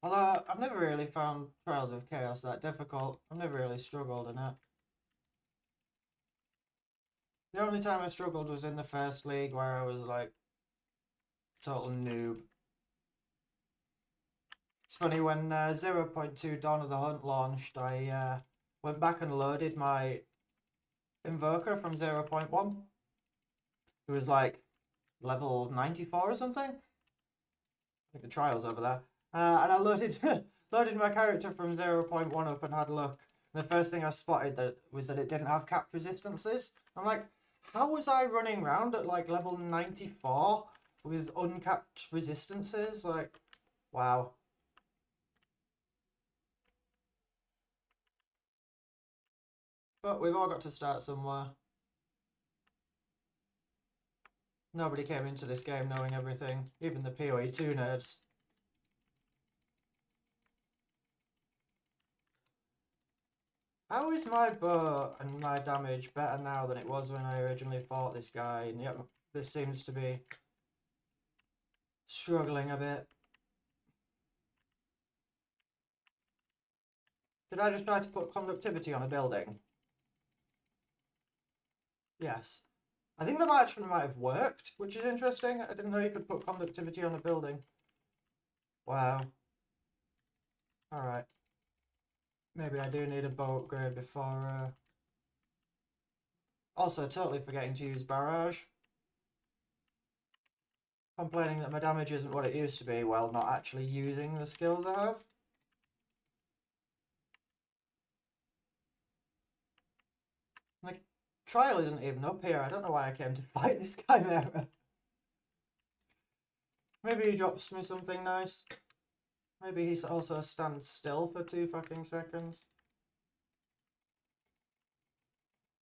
A: Although I've never really found Trials of Chaos that difficult. I've never really struggled in it. The only time I struggled was in the first league where I was like total noob. It's funny, when 0.2 Dawn of the Hunt launched, I went back and loaded my Invoker from 0.1. It was like level 94 or something. I think the trial's over there. And I loaded loaded my character from 0.1 up and had a look. And the first thing I spotted was that it didn't have capped resistances. I'm like, how was I running around at like level 94 with uncapped resistances? Like, wow. But we've all got to start somewhere. Nobody came into this game knowing everything, even the POE2 nerds. How is my bow and my damage better now than it was when I originally fought this guy? And yet this seems to be struggling a bit. Did I just try to put conductivity on a building? Yes. I think that actually might have worked, which is interesting. I didn't know you could put conductivity on a building. Wow. Alright. Maybe I do need a bow upgrade before... Also, totally forgetting to use barrage. Complaining that my damage isn't what it used to be while not actually using the skills I have. Like, trial isn't even up here. I don't know why I came to fight this chimera. Maybe he drops me something nice. Maybe he also stands still for 2 fucking seconds.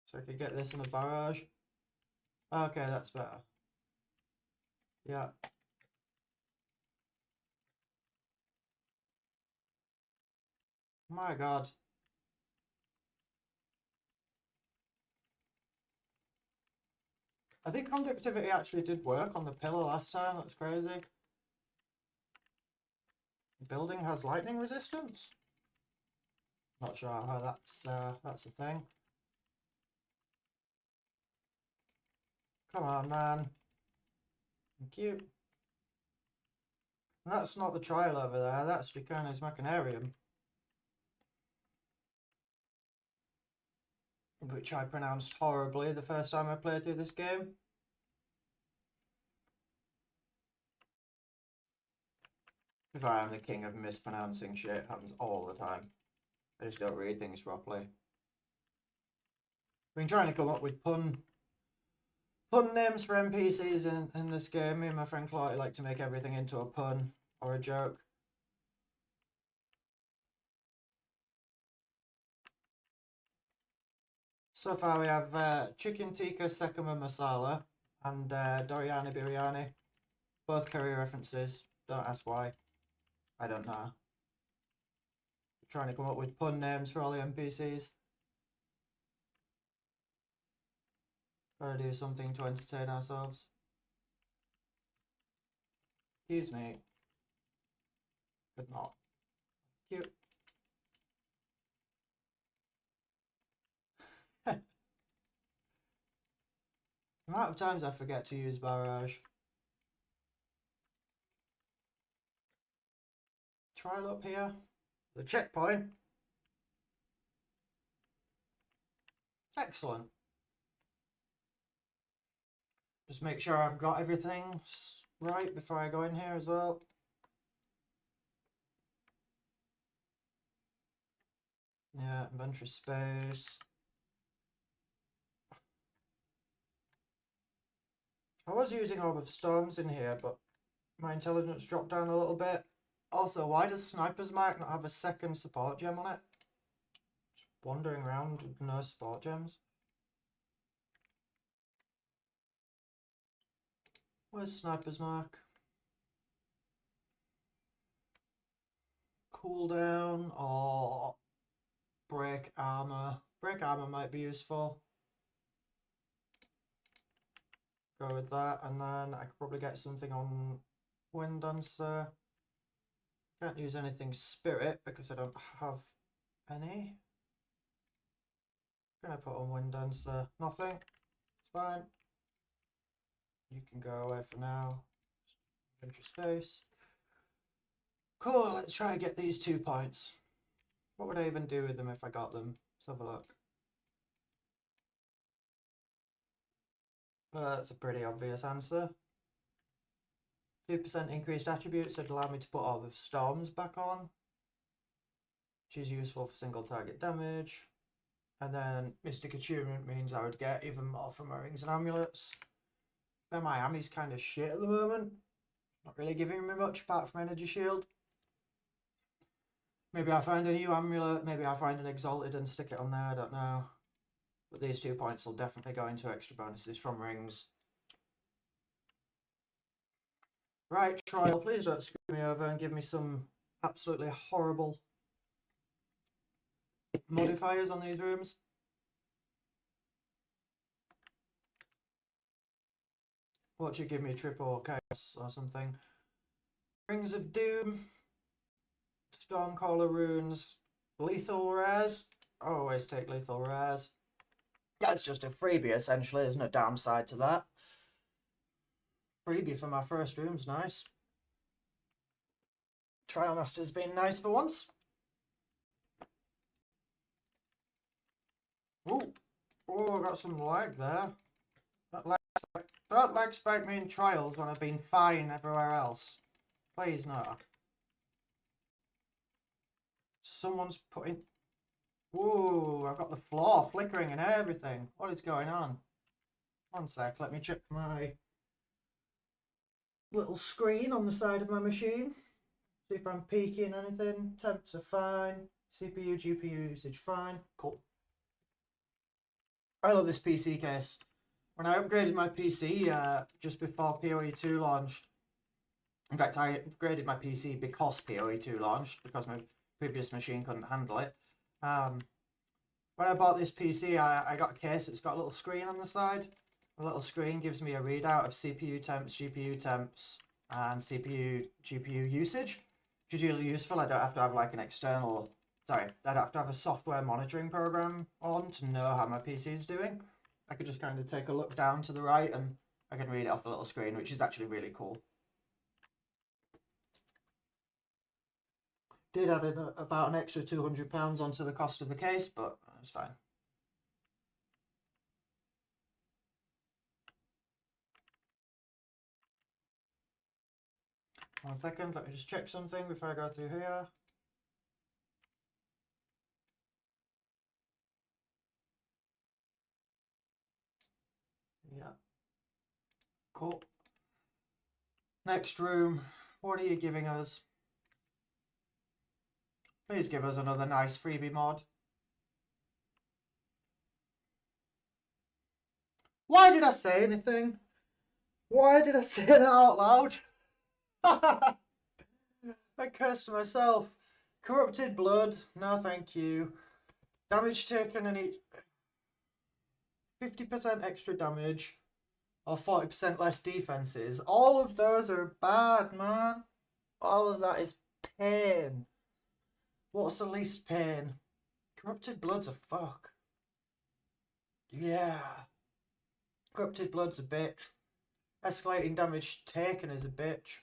A: So I could get this in a barrage. Okay, that's better. Yeah. My god. I think conductivity actually did work on the pillar last time. That's crazy. The building has lightning resistance. Not sure how that's a thing. Come on, man. Thank you. And that's not the trial over there. That's Draconis Machinarium, which I pronounced horribly the first time I played through this game. If I am the king of mispronouncing shit, it happens all the time. I just don't read things properly. I've been trying to come up with pun names for NPCs in this game. Me and my friend Clarty like to make everything into a pun or a joke. So far we have chicken tikka sekama masala and Doriani biryani. Both curry references. Don't ask why. I don't know. Trying to come up with pun names for all the NPCs. Gotta do something to entertain ourselves. Excuse me. Could not. Cute. The amount of times I forget to use barrage. Trial up here. The checkpoint. Excellent. Just make sure I've got everything right before I go in here as well. Yeah, inventory space. I was using Orb of Storms in here, but my intelligence dropped down a little bit. Also, why does Sniper's Mark not have a second support gem on it? Just wandering around with no support gems. Where's Sniper's Mark? Cooldown or break armor. Break armor might be useful. Go with that, and then I could probably get something on Wind Dancer. Can't use anything Spirit because I don't have any. Gonna put on Wind Dancer. Nothing. It's fine. You can go away for now. Inventory space. Cool, let's try and get these 2 points. What would I even do with them if I got them? Let's have a look. That's a pretty obvious answer. 2% increased attributes would allow me to put Orb of Storms back on, which is useful for single target damage. And then Mystic Attunement means I would get even more from my rings and amulets. But my Miami's kind of shit at the moment. Not really giving me much apart from Energy Shield. Maybe I find a new amulet, maybe I find an Exalted and stick it on there, I don't know. But these 2 points will definitely go into extra bonuses from rings. Right, Trial, please don't screw me over and give me some absolutely horrible modifiers on these rooms. What should give me triple chaos or something? Rings of Doom, Stormcaller runes, lethal rares. Always take lethal rares. That's just a freebie essentially, there's no downside to that. Freebie for my first room's nice. Trial Master's been nice for once. Ooh, oh, I got some lag there. Don't lag spike me in trials when I've been fine everywhere else. Please no. Someone's putting... Whoa, I've got the floor flickering and everything. What is going on? One sec, let me check my little screen on the side of my machine. See if I'm peaking anything. Temps are fine. CPU, GPU usage fine. Cool. I love this PC case. When I upgraded my PC just before POE2 launched, in fact I upgraded my PC because POE2 launched, because my previous machine couldn't handle it. When I bought this PC, I got a case that's got a little screen on the side. The little screen gives me a readout of CPU temps, GPU temps, and CPU, GPU usage, which is really useful. I don't have to have like an external, sorry, I don't have to have a software monitoring program on to know how my PC is doing. I could just kind of take a look down to the right and I can read it off the little screen, which is actually really cool. Did add about an extra £200 onto the cost of the case, but it's fine. One second, let me just check something before I go through here. Yeah. Cool. Next room. What are you giving us? Please give us another nice freebie mod. Why did I say anything? Why did I say that out loud? I cursed myself. Corrupted blood. No, thank you. Damage taken and 50% extra damage or 40% less defenses. All of those are bad, man. All of that is pain. What's the least pain? Corrupted blood's a fuck. Yeah. Corrupted blood's a bitch. Escalating damage taken is a bitch.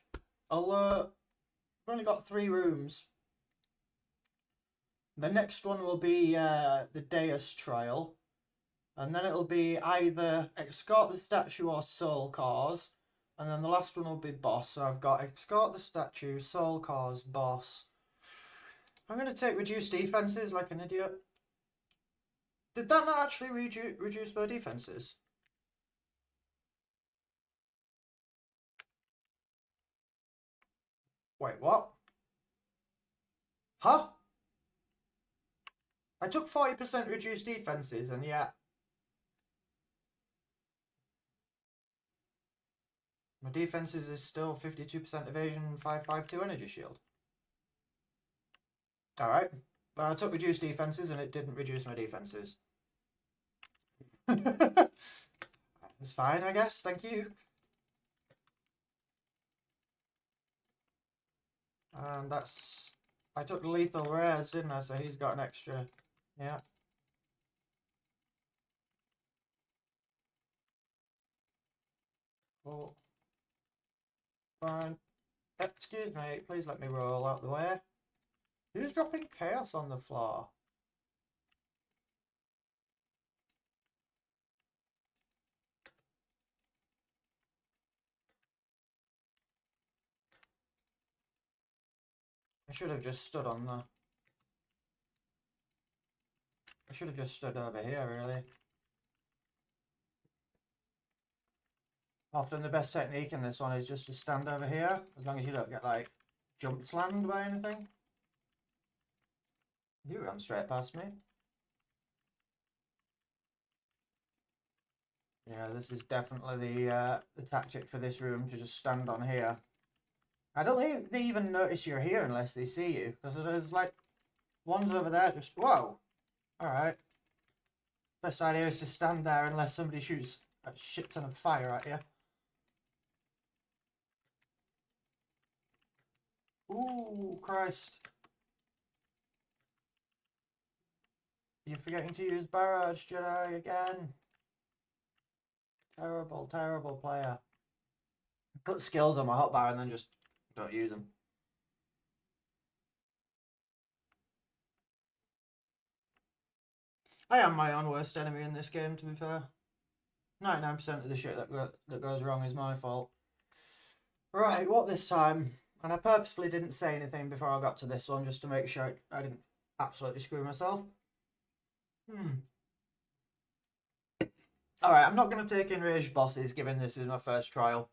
A: Alert. We've only got 3 rooms. The next one will be the Deus trial. And then it'll be either escort the statue or soul cause. And then the last one will be boss. So I've got escort the statue, soul cause, boss. I'm going to take reduced defenses like an idiot. Did that not actually reduce my defenses? Wait, what? Huh? I took 40% reduced defenses and yet my defenses is still 52% evasion and 552 energy shield. Alright. Well, I took reduced defenses and it didn't reduce my defenses. It's fine, I guess. Thank you. And that's... I took lethal rares, didn't I? So he's got an extra... Yeah. Cool. Fine. Excuse me, please let me roll out the way. Who's dropping chaos on the floor? I should have just stood on the... I should have just stood over here, really. Often the best technique in this one is just to stand over here, as long as you don't get, like, jump slammed by anything. You ran straight past me. Yeah, this is definitely the tactic for this room, to just stand on here. I don't think they even notice you're here unless they see you, because there's like ones over there just, whoa, alright. Best idea is to stand there unless somebody shoots a shit ton of fire at you. Ooh, Christ. You're forgetting to use Barrage, Jedi, again. Terrible, terrible player. Put skills on my hotbar and then just don't use them. I am my own worst enemy in this game, to be fair. 99% of the shit that goes wrong is my fault. Right, what this time? And I purposefully didn't say anything before I got to this one, just to make sure I didn't absolutely screw myself. Alright, I'm not going to take enraged bosses, given this is my first trial.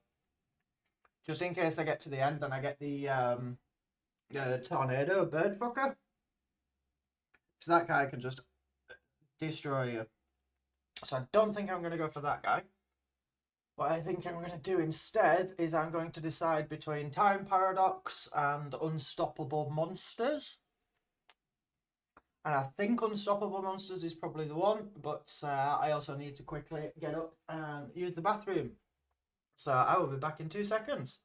A: Just in case I get to the end and I get the tornado bird fucker. So that guy can just destroy you. So I don't think I'm going to go for that guy. What I think I'm going to do instead is I'm going to decide between Time Paradox and Unstoppable Monsters. And I think Unstoppable Monsters is probably the one, but I also need to quickly get up and use the bathroom. So I will be back in 2 seconds.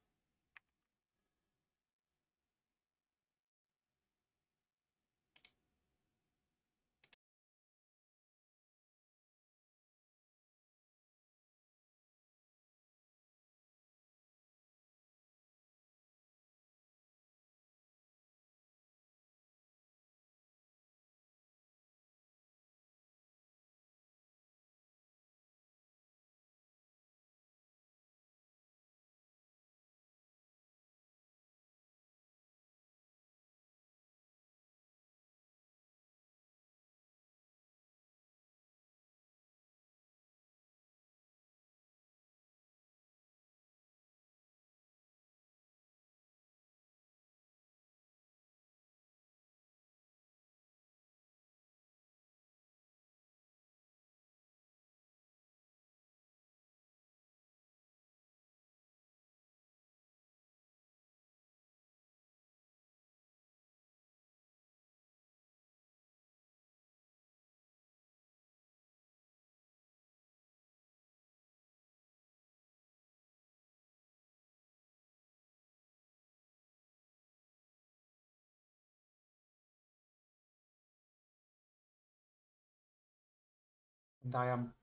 A: And I am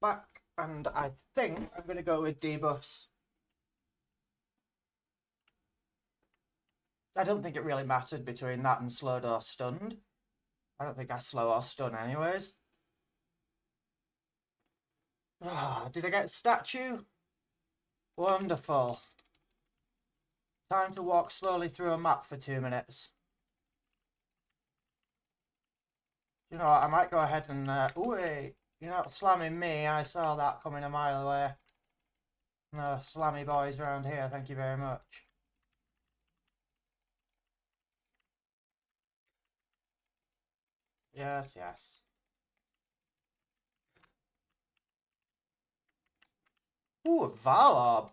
A: back, and I think I'm going to go with debuffs. I don't think it really mattered between that and slowed or stunned. I don't think I slow or stun anyways. Did I get statue? Wonderful. Time to walk slowly through a map for 2 minutes. You know what, I might go ahead and... ooh, you're not slamming me. I saw that coming a mile away. No slammy boys around here, thank you very much. Yes, yes. Ooh, a Valorb.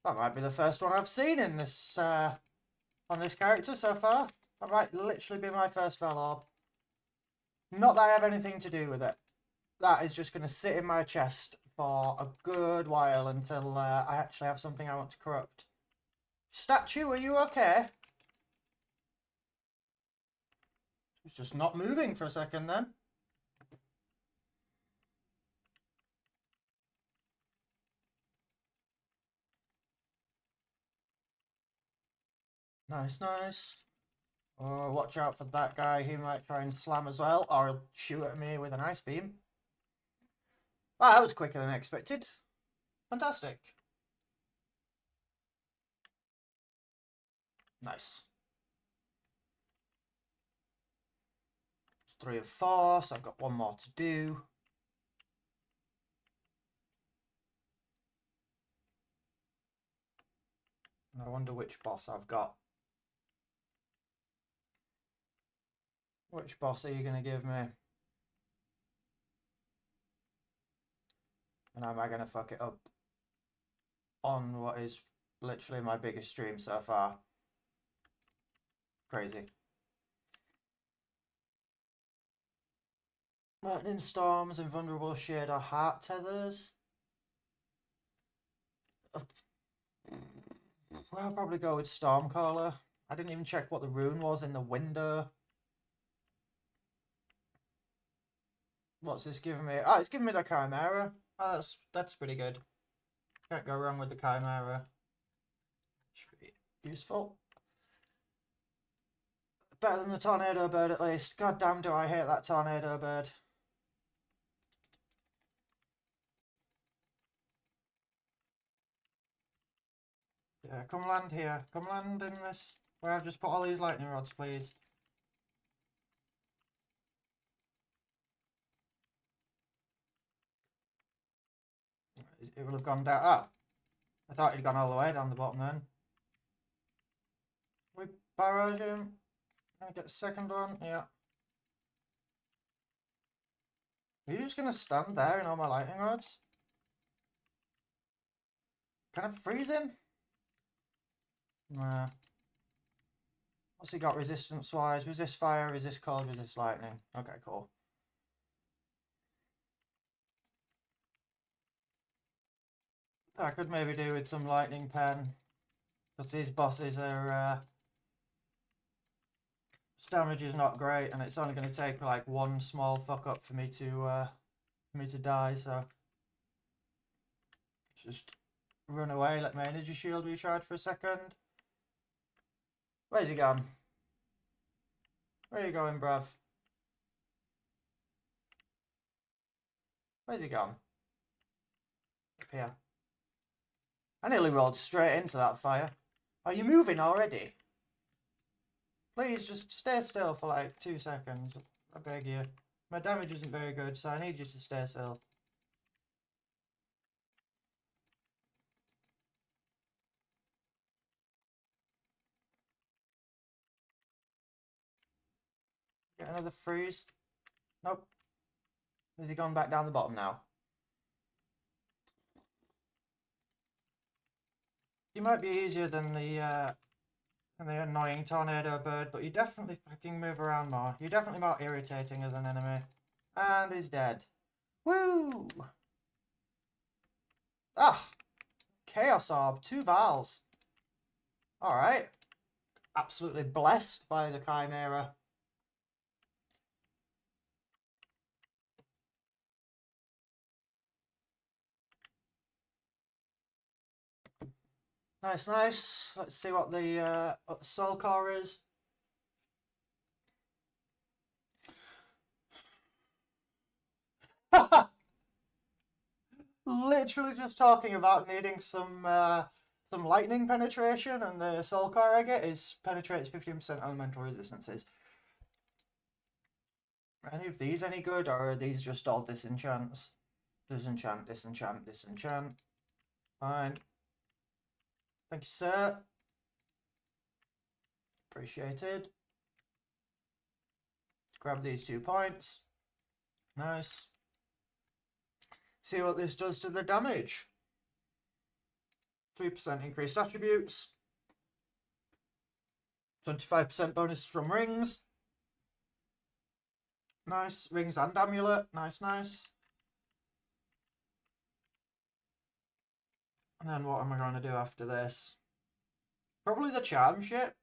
A: That might be the first one I've seen in this, on this character so far. That might literally be my first Valorb. Not that I have anything to do with it. That is just going to sit in my chest for a good while until I actually have something I want to corrupt. Statue, are you okay? It's just not moving for a second then. Nice, nice. Oh, watch out for that guy. He might try and slam as well, or he'll shoot at me with an ice beam. Well, that was quicker than expected. Fantastic. Nice. It's 3 of 4, so I've got 1 more to do. And I wonder which boss I've got. Which boss are you going to give me? And am I going to fuck it up on what is literally my biggest stream so far? Crazy. Lightning storms, invulnerable shade, or heart tethers. I'll probably go with Stormcaller. I didn't even check what the rune was in the window. What's this giving me? Oh, it's giving me the Chimera. Oh, that's pretty good. Can't go wrong with the Chimera. Should be useful. Better than the Tornado Bird at least. God damn, do I hate that Tornado Bird. Yeah, come land here. Come land in this. Where I've just put all these lightning rods, please. It will have gone down. Ah, I thought it'd gone all the way down the bottom then. We barrage him. Can I get the second one? Yeah. Are you just going to stand there in all my lightning rods? Can I freeze him? Nah. What's he got resistance-wise? Resist fire, resist cold, resist lightning. Okay, cool. I could maybe do with some lightning pen. Because these bosses are... its damage is not great, and it's only going to take like one small fuck up for me to die, so... Just run away, let my energy shield recharge for a second. Where's he gone? Where are you going, bruv? Where's he gone? Up here. I nearly rolled straight into that fire. Are you moving already? Please just stay still for like 2 seconds. I beg you. My damage isn't very good, so I need you to stay still. Get another freeze. Nope. Has he gone back down the bottom now? He might be easier than the annoying Tornado Bird, but you definitely fucking move around more. You're definitely more irritating as an enemy. And he's dead. Woo! Ah! Chaos Orb, 2 Vals. Alright. Absolutely blessed by the Chimera. Nice, nice. Let's see what the Soul Core is. Literally just talking about needing some lightning penetration, and the Soul Core I get is penetrates 15% elemental resistances. Are any of these any good, or are these just all disenchants? Disenchant, disenchant, disenchant. Fine. Thank you, sir. Appreciated. Grab these 2 points. Nice. See what this does to the damage. 3% increased attributes. 25% bonus from rings. Nice. Rings and amulet. Nice, nice. And then what am I going to do after this? Probably the charm shit.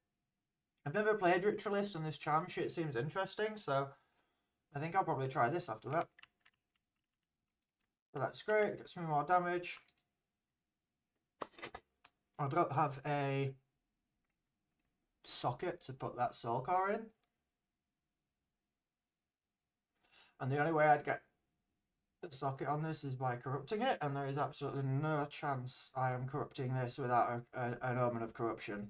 A: I've never played Ritualist, and this charm shit seems interesting, so I think I'll probably try this after that. But that's great, it gets me more damage. I don't have a socket to put that Soul Core in. And the only way I'd get the socket on this is by corrupting it, and there is absolutely no chance I am corrupting this without an Omen of Corruption.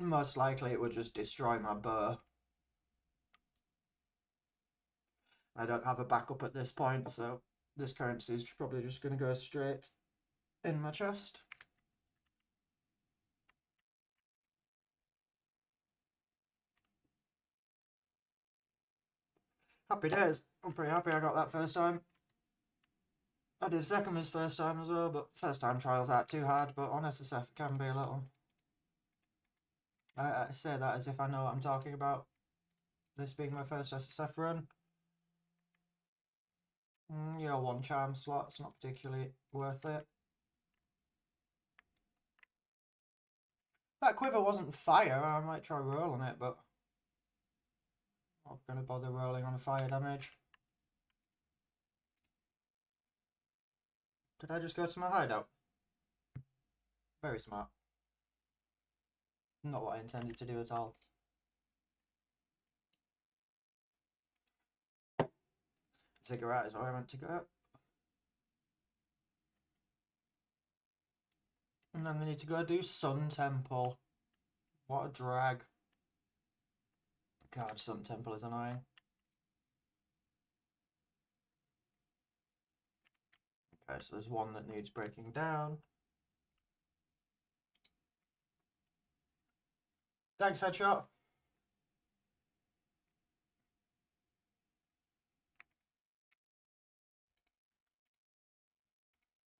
A: Most likely it would just destroy my bow. I don't have a backup at this point, so this currency is probably just going to go straight in my chest. Happy days. I'm pretty happy I got that first time. I did second this first time as well, but first time trials aren't too hard, but on SSF it can be a little. I say that as if I know what I'm talking about. This being my first SSF run. Yeah, 1 charm slot, it's not particularly worth it. That quiver wasn't fire, I might try rolling it, but I'm not going to bother rolling on a fire damage. Did I just go to my hideout? Very smart. Not what I intended to do at all. Ziggurat is where I meant to go. And then we need to go do Sun Temple. What a drag. God, Sun Temple is annoying. Okay, so there's one that needs breaking down. Thanks, headshot.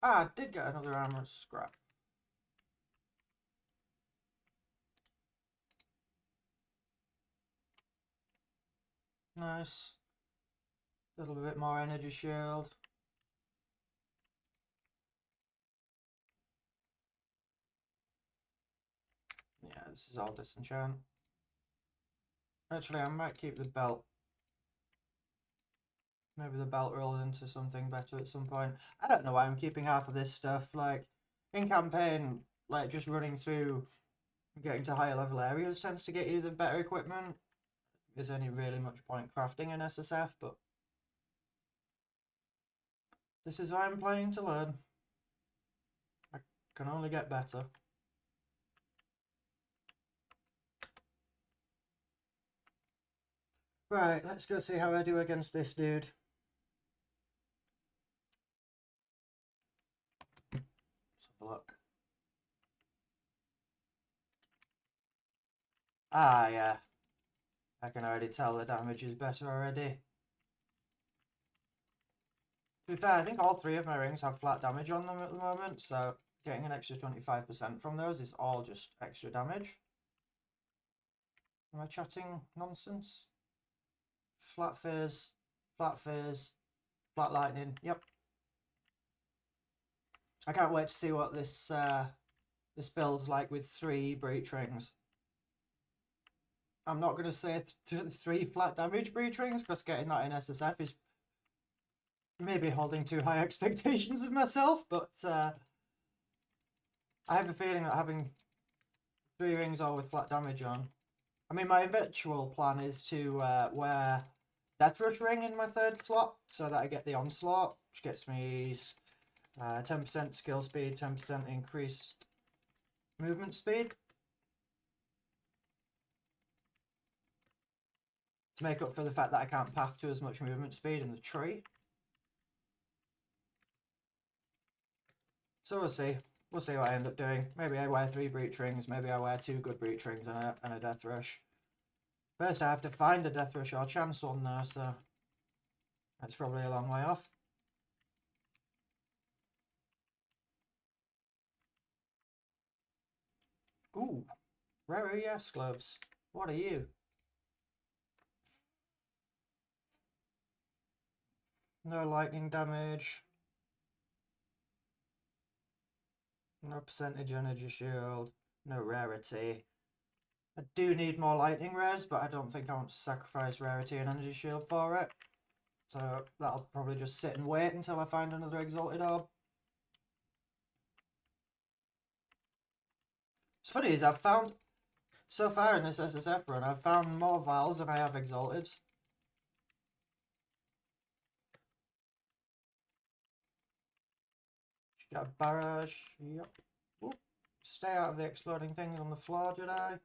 A: Ah, I did get another armor scrap. Nice. A little bit more energy shield. Yeah, this is all disenchant. Actually, I might keep the belt. Maybe the belt rolls into something better at some point. I don't know why I'm keeping half of this stuff. Like, in campaign, like, just running through, getting to higher level areas tends to get you the better equipment. There's only really much point crafting in SSF, but this is why I'm playing to learn. I can only get better. Right, let's go see how I do against this dude. Let's have a look. Ah, yeah. I can already tell the damage is better already. To be fair, I think all three of my rings have flat damage on them at the moment, so getting an extra 25% from those is all just extra damage. Am I chatting nonsense? Flat phase, flat lightning. Yep. I can't wait to see what this this build's like with 3 breach rings. I'm not going to say 3 flat damage breach rings, because getting that in SSF is maybe holding too high expectations of myself, but I have a feeling that having 3 rings all with flat damage on. I mean, my eventual plan is to wear Death Rush ring in my 3rd slot, so that I get the onslaught, which gets me 10% skill speed, 10% increased movement speed. To make up for the fact that I can't path to as much movement speed in the tree. So we'll see. We'll see what I end up doing. Maybe I wear 3 breach rings, maybe I wear 2 good breach rings and a Death Rush. First I have to find a Death Rush or chance one though, so that's probably a long way off. Ooh, rare yes gloves. What are you? No lightning damage. No percentage energy shield. No rarity. I do need more lightning rares, but I don't think I want to sacrifice rarity and energy shield for it. So that'll probably just sit and wait until I find another Exalted Orb. What's funny is I've found, so far in this SSF run, I've found more Vials than I have Exalteds. Got a barrage, yep. Whoop. Stay out of the exploding things on the floor, Jedi.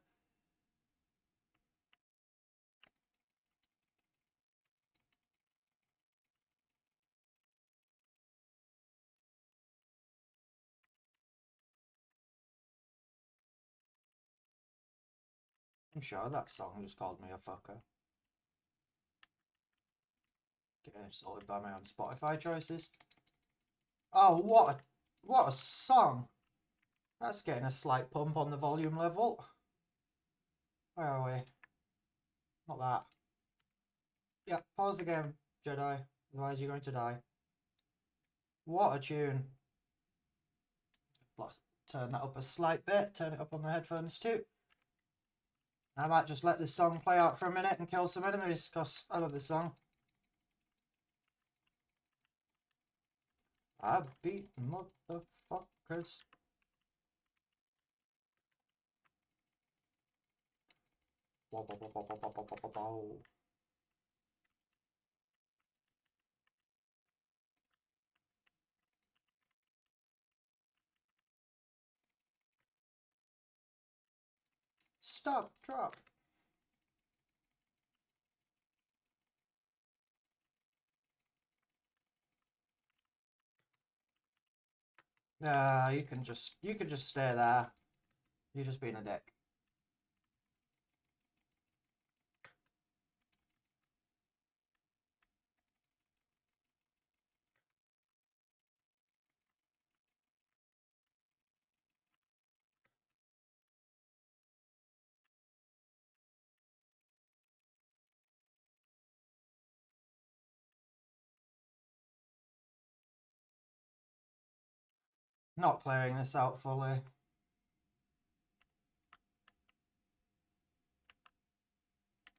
A: I'm sure that song just called me a fucker. Getting insulted by my own Spotify choices. Oh, what a song! That's getting a slight pump on the volume level. Where are we? Not that. Yeah, pause the game, Jedi. Otherwise you're going to die. What a tune. turn that up a slight bit, turn it up on the headphones too. I might just let this song play out for a minute and kill some enemies, because I love this song. I beat motherfuckers. Stop, drop. You can just stay there. You're just being a dick. Not clearing this out fully.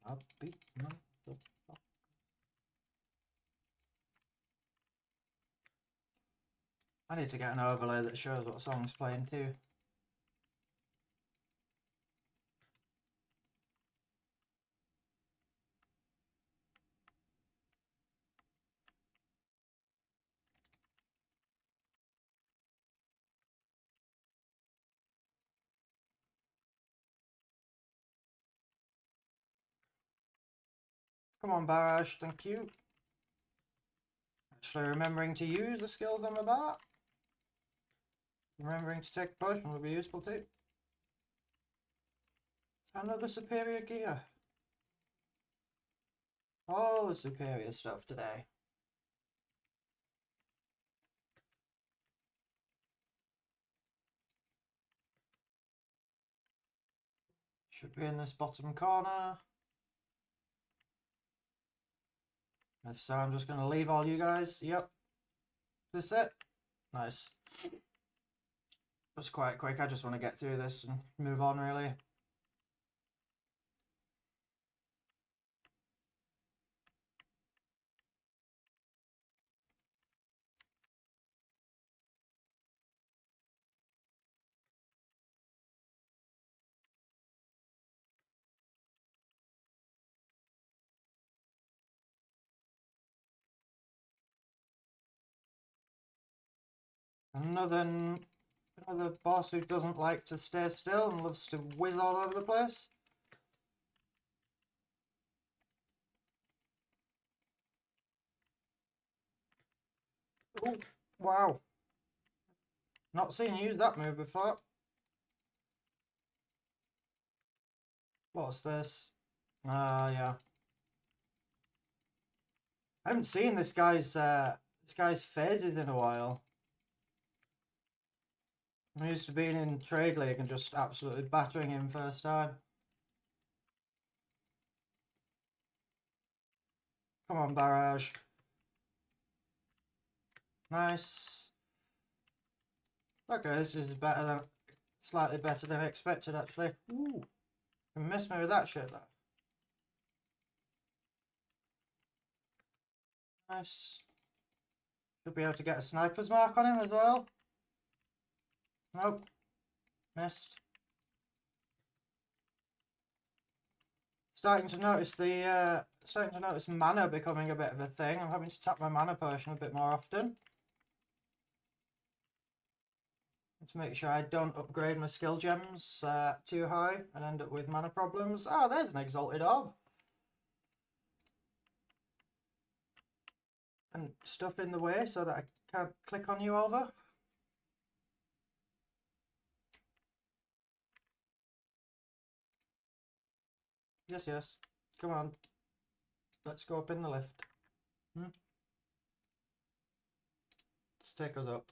A: Upbeat motherfucker. I need to get an overlay that shows what song's playing too. Come on, Barrage, thank you. Actually remembering to use the skills on the bar. Remembering to take a potion will be useful too. Another superior gear. All the superior stuff today. Should be in this bottom corner. If so, I'm just going to leave all you guys. Yep. This it? Nice. That's quite quick. I just want to get through this and move on, really. Another boss who doesn't like to stay still and loves to whiz all over the place. Ooh, wow. Not seen you use that move before. What's this? Yeah. I haven't seen this guy's phases in a while. I'm used to being in Trade League and just absolutely battering him first time. Come on, Barrage. Nice. Okay, this is slightly better than expected, actually. Ooh, you missed me with that shit, though. Nice. Should be able to get a sniper's mark on him as well. Nope. Missed. Starting to notice mana becoming a bit of a thing. I'm having to tap my mana potion a bit more often. To make sure I don't upgrade my skill gems too high and end up with mana problems. Oh, there's an exalted orb. And stuff in the way so that I can't click on you over. Yes, yes. Come on. Let's go up in the lift. Let's take us up.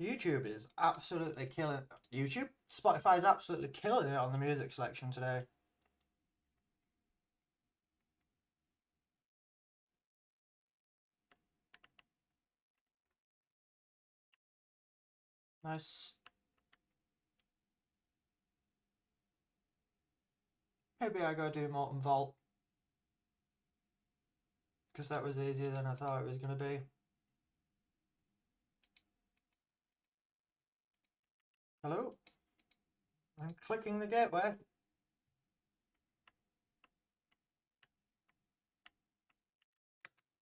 A: YouTube is absolutely killing YouTube. Spotify is absolutely killing it on the music selection today. Nice. Maybe I go do Molten Vault, because that was easier than I thought it was going to be. Hello? I'm clicking the gateway.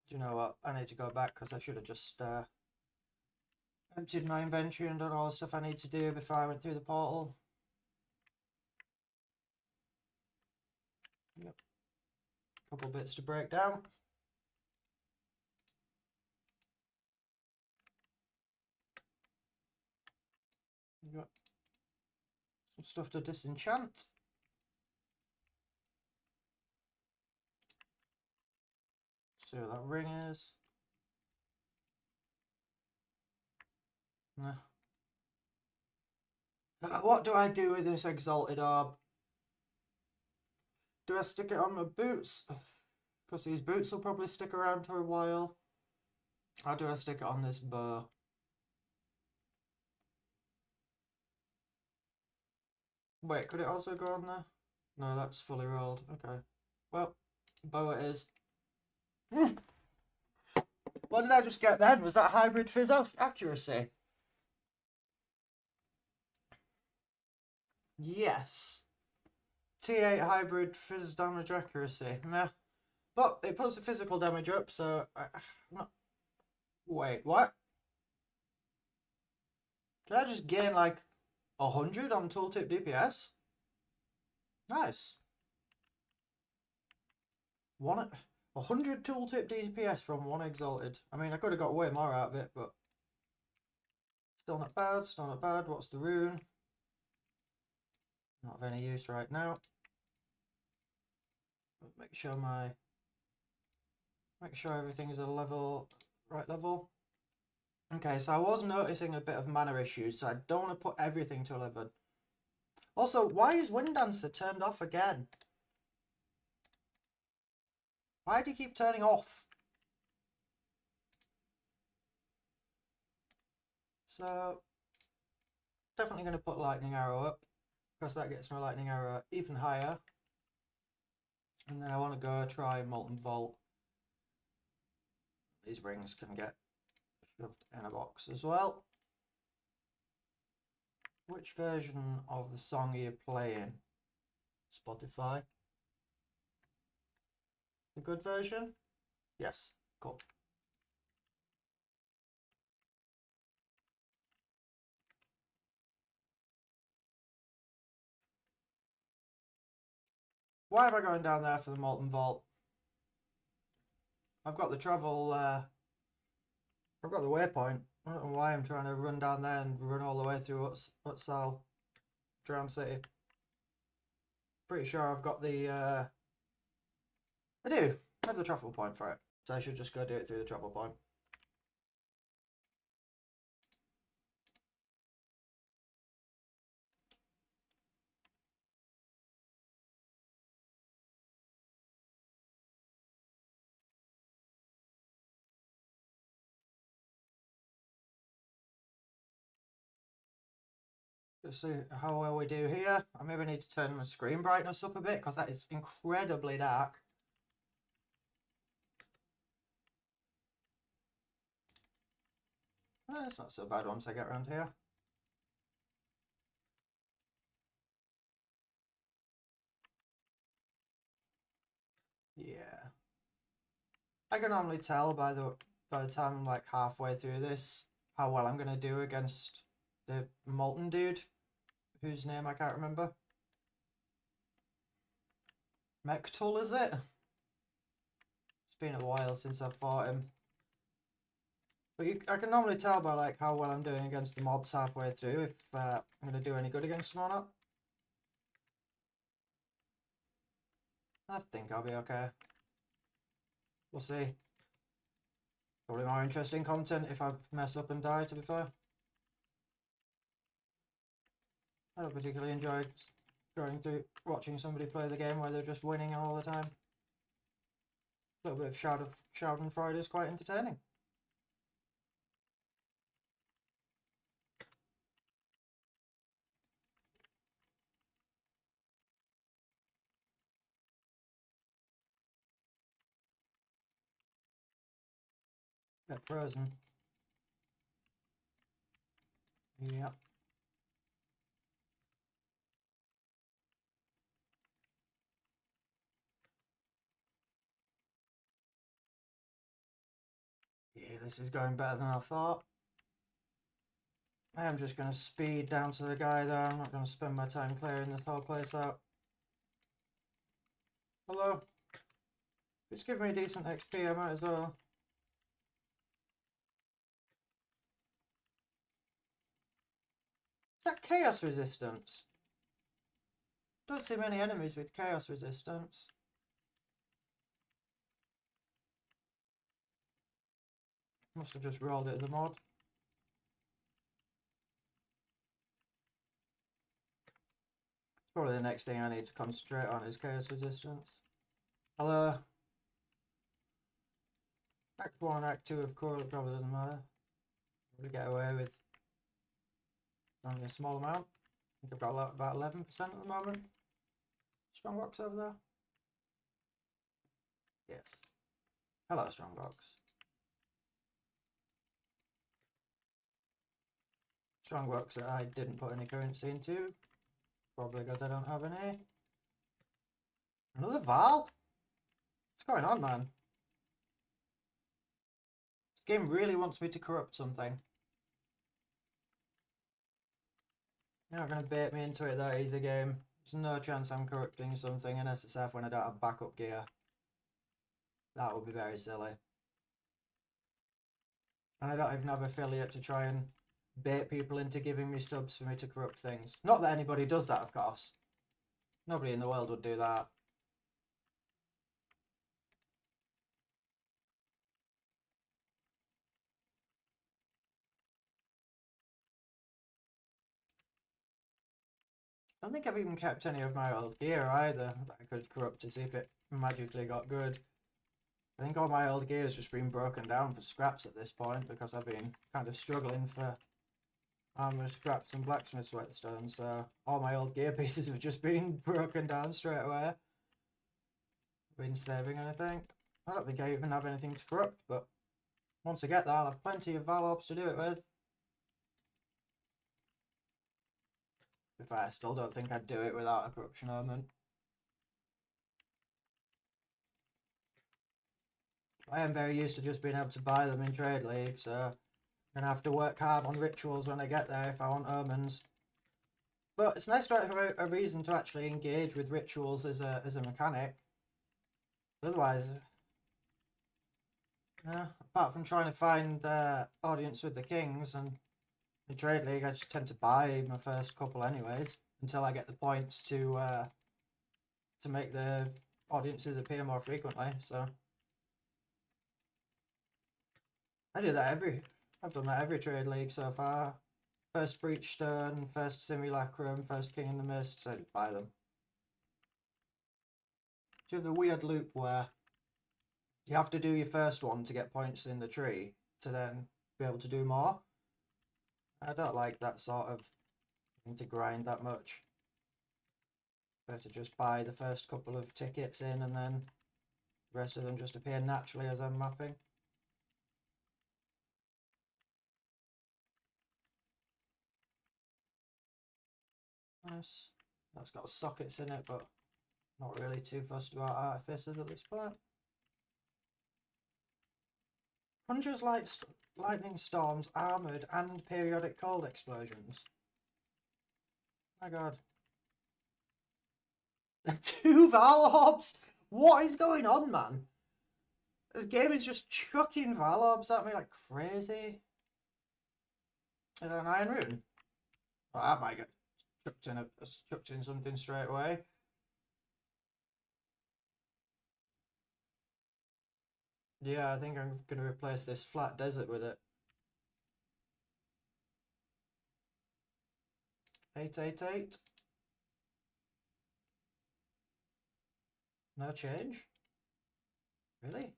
A: Do you know what? I need to go back because I should have just emptied my inventory and done all the stuff I need to do before I went through the portal. Yep. Couple bits to break down. Yep. Some stuff to disenchant. See what that ring is. Nah. What do I do with this exalted orb? Do I stick it on my boots? Because these boots will probably stick around for a while. Or do I stick it on this bow? Wait, could it also go on there? No, that's fully rolled. Okay. Well, bow it is. What did I just get then? Was that hybrid fizz accuracy? Yes. T8 hybrid fizz damage accuracy. Meh. But it puts the physical damage up, so... Wait, what? Did I just gain like 100 on tooltip DPS? Nice. 100 tooltip DPS from one exalted. I mean, I could have got way more out of it, but still not bad. Still not bad. What's the rune? Not of any use right now. Make sure everything is a right level. Okay, so I was noticing a bit of mana issues, so I don't want to put everything to 11. Also, why is Wind Dancer turned off again? Why do you keep turning off? So, definitely going to put Lightning Arrow up, because that gets my Lightning Arrow even higher. And then I want to go try Molten Vault. These rings can get shoved in a box as well. Which version of the song are you playing? Spotify. The good version? Yes, cool. Why am I going down there for the Molten Vault? I've got the travel, I've got the waypoint. I don't know why I'm trying to run down there and run all the way through Utsal, Drown City. Pretty sure I've got the, I do. I have the travel point for it. So I should just go do it through the travel point. Let's see how well we do here. I maybe need to turn my screen brightness up a bit because that is incredibly dark. It's not so bad once I get around here. Yeah. I can normally tell by the time I'm like halfway through this how well I'm gonna do against the Molten dude, whose name I can't remember. Mektul, is it? It's been a while since I've fought him. But I can normally tell by like how well I'm doing against the mobs halfway through if I'm going to do any good against them or not. I think I'll be okay. We'll see. Probably more interesting content if I mess up and die, to be fair. I don't particularly enjoy going through watching somebody play the game where they're just winning all the time. A little bit of Schadenfreude is quite entertaining. Get frozen. Yeah. Yeah, this is going better than I thought. I am just going to speed down to the guy there. I'm not going to spend my time clearing this whole place out. Hello? If it's giving me decent XP, I might as well. Is that chaos resistance? Don't see many enemies with chaos resistance. Must have just rolled it as a mod. Probably the next thing I need to concentrate on is chaos resistance. Hello. Act 1, Act 2 of course, it probably doesn't matter. We'll get away with only a small amount. I think I've got about 11% at the moment. Strongbox over there? Yes. Hello, Strongbox. Strongbox that I didn't put any currency into. Probably because I don't have any. Another Val? What's going on, man? This game really wants me to corrupt something. You're not going to bait me into it that easy, game. There's no chance I'm corrupting something in SSF when I don't have backup gear. That would be very silly. And I don't even have affiliate to try and bait people into giving me subs for me to corrupt things. Not that anybody does that, of course. Nobody in the world would do that. I don't think I've even kept any of my old gear either that I could corrupt to see if it magically got good. I think all my old gear has just been broken down for scraps at this point because I've been kind of struggling for armor scraps and blacksmith whetstone, so all my old gear pieces have just been broken down straight away. Been saving anything. I don't think I even have anything to corrupt, but once I get that I'll have plenty of Valorps to do it with. In fact, I still don't think I'd do it without a corruption element. I am very used to just being able to buy them in Trade League, so I'm going to have to work hard on rituals when I get there if I want omens. But it's nice to have a reason to actually engage with rituals as a mechanic. Otherwise, apart from trying to find audience with the kings and the Trade League, I just tend to buy my first couple anyways until I get the points to make the audiences appear more frequently. So I do that I've done that every Trade League so far. First Breachstone, first Simulacrum, first King in the Mist, so just buy them. Do you have the weird loop where you have to do your first one to get points in the tree to then be able to do more? I don't like that sort of thing to grind that much. Better just buy the first couple of tickets in and then the rest of them just appear naturally as I'm mapping. Nice. That's got sockets in it, but not really too fussed about artificers at this point. Conjures lightning storms, armoured, and periodic cold explosions. My god. 2 Valorps! What is going on, man? This game is just chucking Valorps at me like crazy. Is that an Iron Rune? Well, that might get chucked in something straight away. Yeah, I think I'm going to replace this flat desert with it. 888. No change? Really?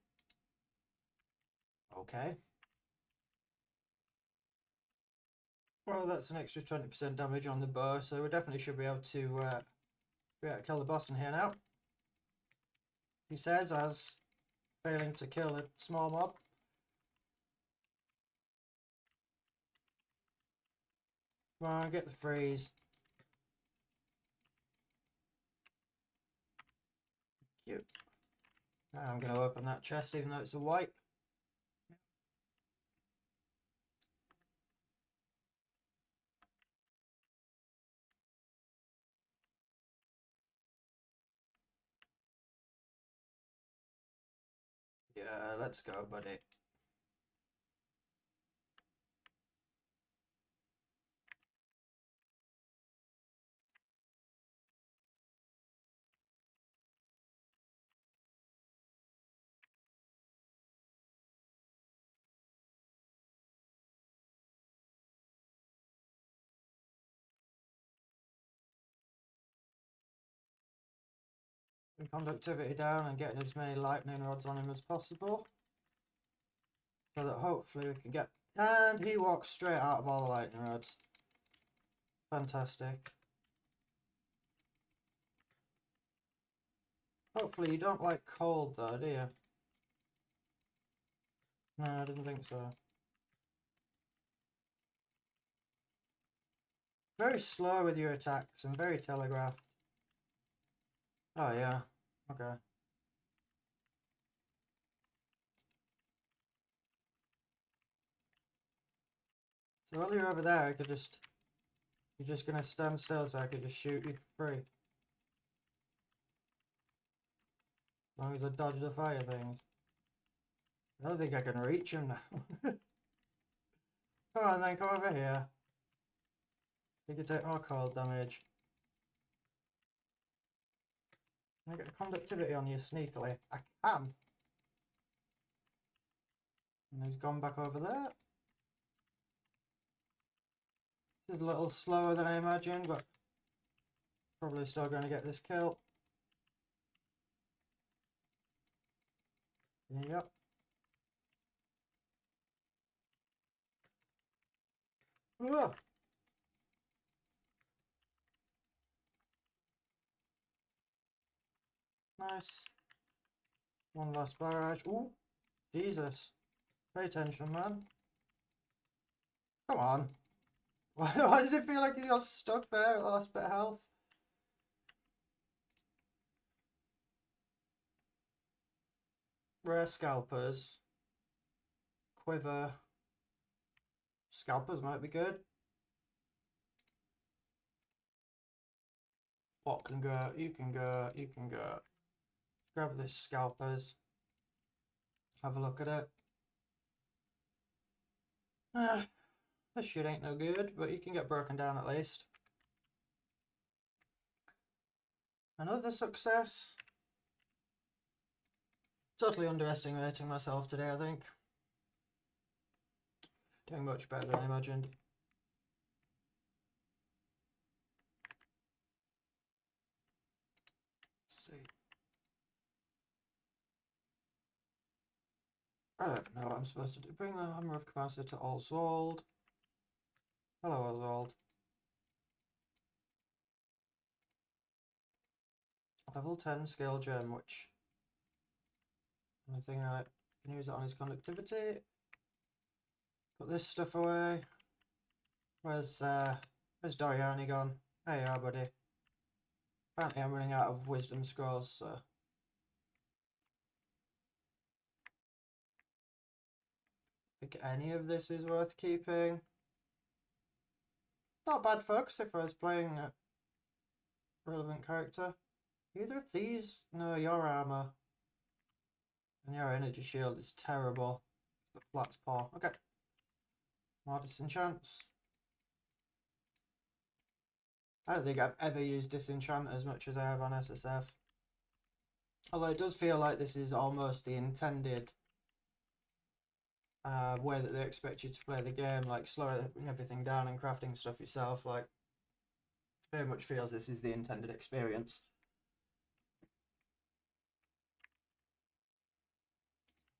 A: Okay. Well, that's an extra 20% damage on the bow, so we definitely should be able to kill the boss in here now. He says as failing to kill a small mob. Come on, get the freeze. Cute. Now I'm going to open that chest even though it's a white. Yeah, let's go, buddy. Conductivity down and getting as many lightning rods on him as possible. So that hopefully we can get... And he walks straight out of all the lightning rods. Fantastic. Hopefully you don't like cold though, do you? No, I didn't think so. Very slow with your attacks and very telegraphed. Oh yeah, okay. So while you're over there, I could just... You're just gonna stand still so I could just shoot you for free. As long as I dodge the fire things. I don't think I can reach him now. Come on then, come over here. You can take more cold damage. Can I get a conductivity on you sneakily? I can. And he's gone back over there. This is a little slower than I imagined, but probably still going to get this kill. Yep. Whoa. Nice. One last barrage. Ooh, Jesus. Pay attention, man. Come on. Why does it feel like you got stuck there at the last bit of health? Rare scalpers. Quiver. Scalpers might be good. What can go? You can go. You can go. Grab this scalpers. Have a look at it. This shit ain't no good, but you can get broken down at least. Another success. Totally underestimating myself today, I think. Doing much better than I imagined. Let's see. I don't know what I'm supposed to do. Bring the Hammer of Capacitor to Oswald. Hello, Oswald. Level 10 skill gem, which I think I can use it on his conductivity. Put this stuff away. Where's Doriani gone? There you are, buddy. Apparently I'm running out of wisdom scrolls, so... I think any of this is worth keeping. Not bad, folks, if I was playing a relevant character. Either of these? No, your armor. And your energy shield is terrible. The flat's paw. Okay. More disenchants. I don't think I've ever used disenchant as much as I have on SSF. Although it does feel like this is almost the intended way that they expect you to play the game, like slowing everything down and crafting stuff yourself. Like, very much feels this is the intended experience.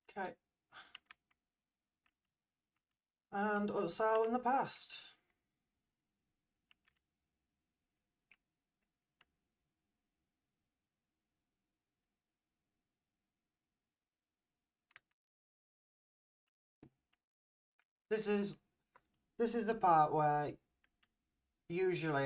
A: Okay. And Utsal in the past. This is the part where usually